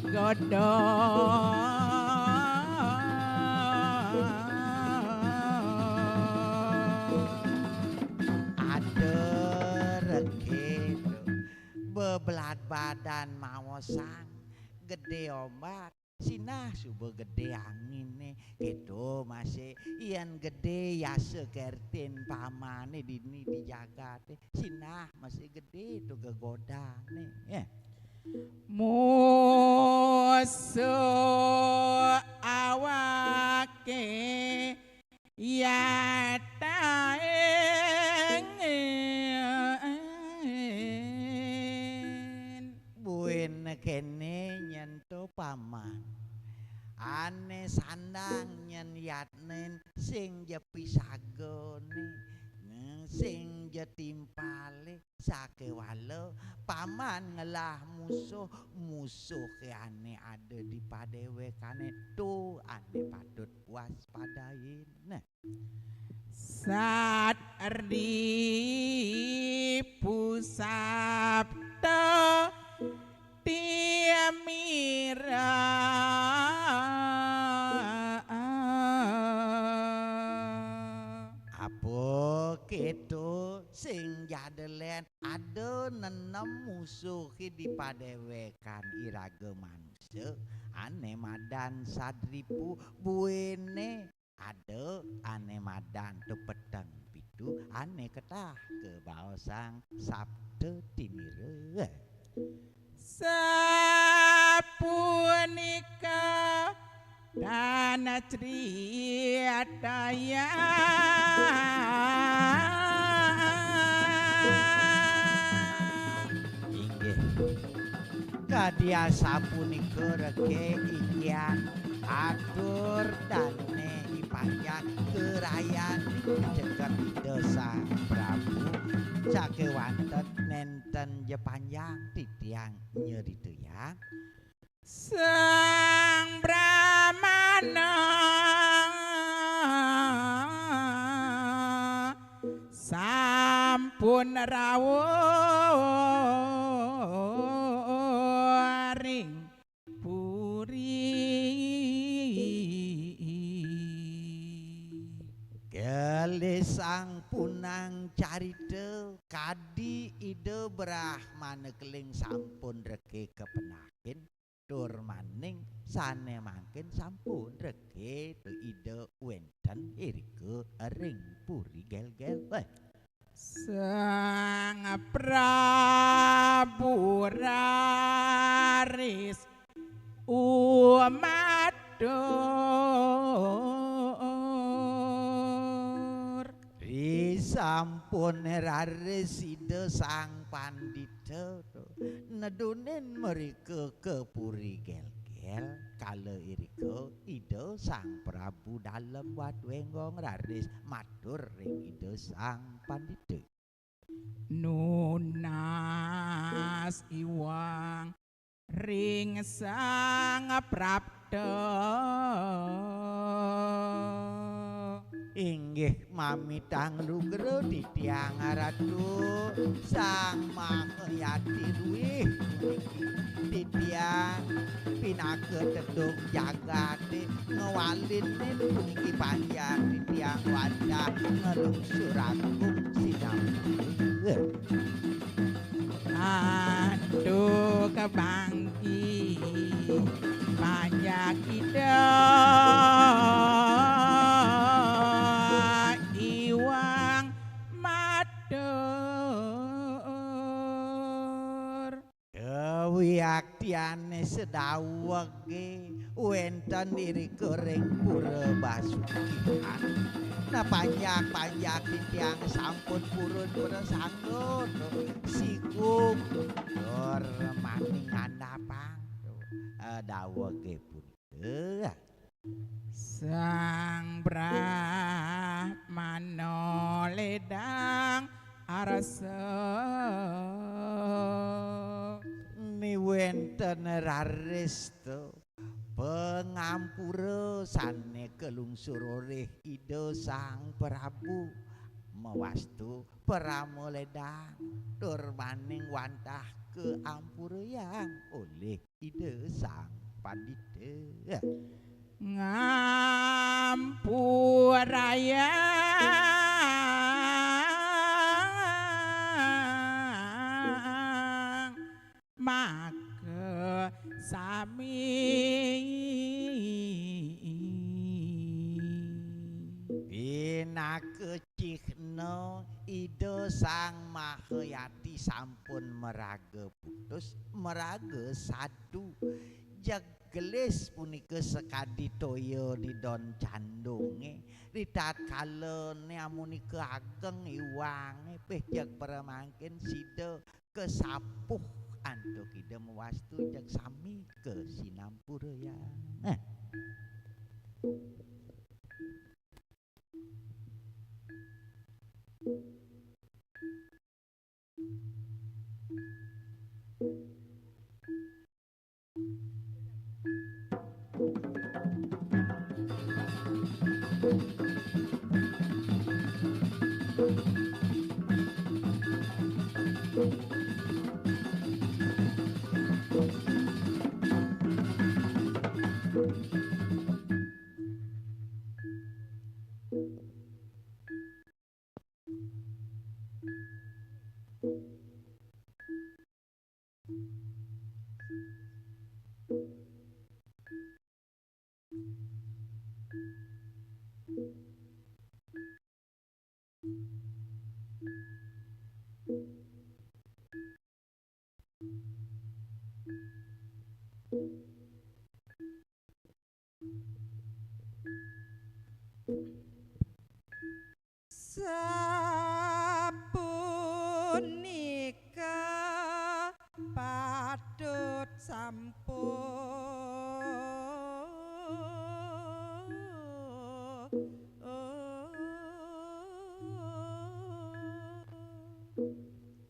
godong
bebelat badan mawosang gede ombak sinah subuh gede angin nih gitu masih ian gede ya sekertin pamane dini dijaga teh sinah masih gede tuh gegoda nih
musuh awake ya taeng
kene nyentuh paman ane sandang nyen yatnen sing jepi sagone sing jetimpale sakewala paman ngelah musuh ane ada di padewekane tu ane patut waspadain. Nah,
Sat pusapta tiamira
apa keto sing jadelen ada nenem musuh di padewekan iraga manusia ane madan sadripu buene ada ane madan tu peteng pitu ane ketah ke baosang sabda tinire
sapunika dana ceriataya
inggih kadia sapunika reke ikian atur dane ipajak kerayan cegat desa Prabu sakewanten nenten jepanjang titiang nyeritu ya
Sang Brahmana sampun rawuh ring puri
Gelisang punang carita kadi ide Brahmana keling sampun reke kepenakin tur maning sane mangkin sampun reke tu ide wenten irike ring puri gel-gel
Sang Prabu raris umatur
sampun raris ide sang pandita nedunin mereka ke puri gel-gel kala irika ide sang Prabu dalem wadwenggong raris matur ring ide sang pandita
nunas iwang ring sang prapta
inggih mamitang rugero titiang ratu sang mahayati ruih titiang pinake tedung jagate ngewalin puniki panjang titiang wadah ngelungsur agung sidam
aduh kebangki panjang ida iwang matur
kewiaktiane sedawege wenten diri kering pura basukian nah panjang titiang sampun purun bersanggut sikuk tur maning ngandapang dawege pun
Sang Brahmana ledang arasa
ni wenten raris to pengampura sane kelungsur oleh ide sang Prabu mewastu pramoledang tur maning wantah ke ampura yang oleh ide sang pandita
ngampuraya maka sami
pinakecihna ide sang Mahayati sampun meraga putus meraga sadu jegelis punika sekadi toya didon candunge ritatkala amunika ageng iwange pejeg peremangkin sida kesapuh antuk ida mewastu jeg sami ke sinampura ya Sapunika patut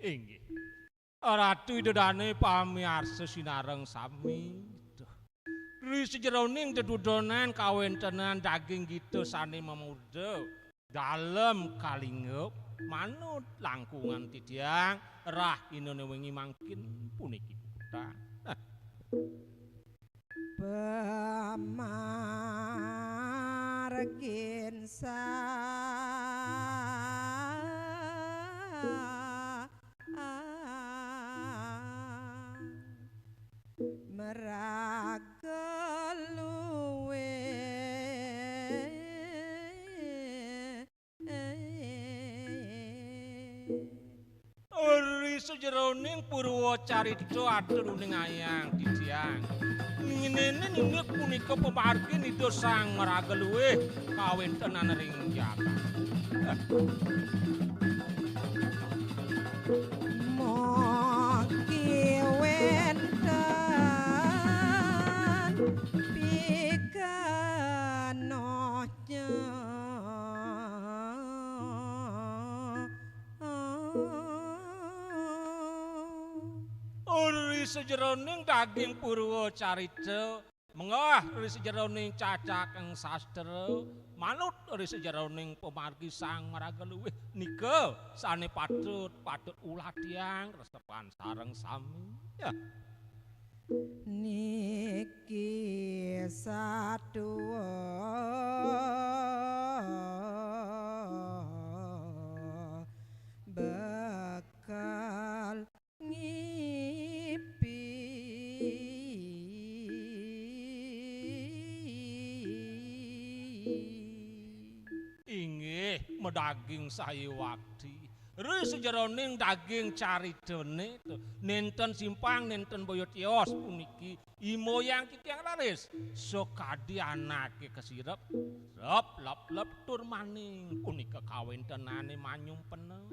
Inggih. Ratu Idodane pamiarsa sinareng sami. Ri sejeroning dedudonan kawentenan daging gitu sane memuda dalem kalingeup manut langkungan titiang rah inone wengi mangkin puniki kutha.
Pamargin merageluwe
Ri sejeroning Purwacarita aturuning ayang titiang. Nginene ninek punika pemargi nida sang merageluwe kawentenan ring jagat.
Mogi wenten pikenonya
Ri sejeroning daging Purwacarita mengah ri sejeroning cacakeng sastra manut ri sejeroning pemargi sang marageluwih nika sane patut ulah tiang resepan sareng sami ya.
Niki satua bakal ngipi
Inggih medaging sayu wakti ri sejeroning daging caritane nenten simpang nenten boyotios puniki imoyang titiang laris sokadi anake kesirep rep lep tur maning punika kawentenane manyum peneng.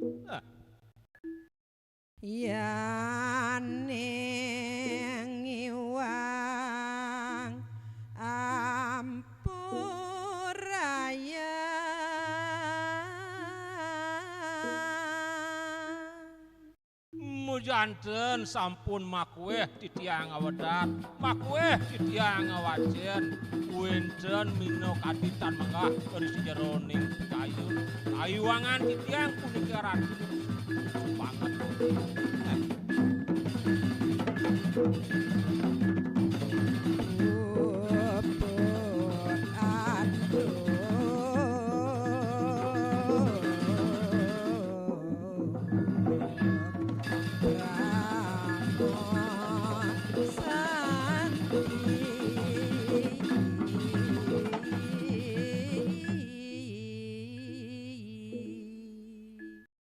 Yaning iwang ampuraya
Mujanten sampun makueh titiang awedat makueh titiang awajen wenten mino kaditan menggah dari sejeroning kayu kayuangan titiang punika ratu banget.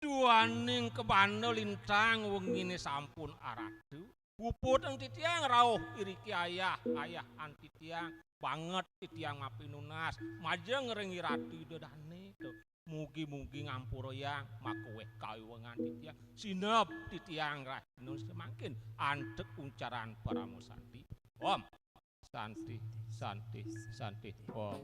Duaning kebana lintang wengine sampun aradu puput ang titiang rauh iriki ayah antitiang banget titiang mapinunas majeng rengi ratu Idodane mugi-mugi ngampura yang makuweh kayuwangan titiang sinep titiang rahinun semangkin antek uncaran paramu santi om santi om.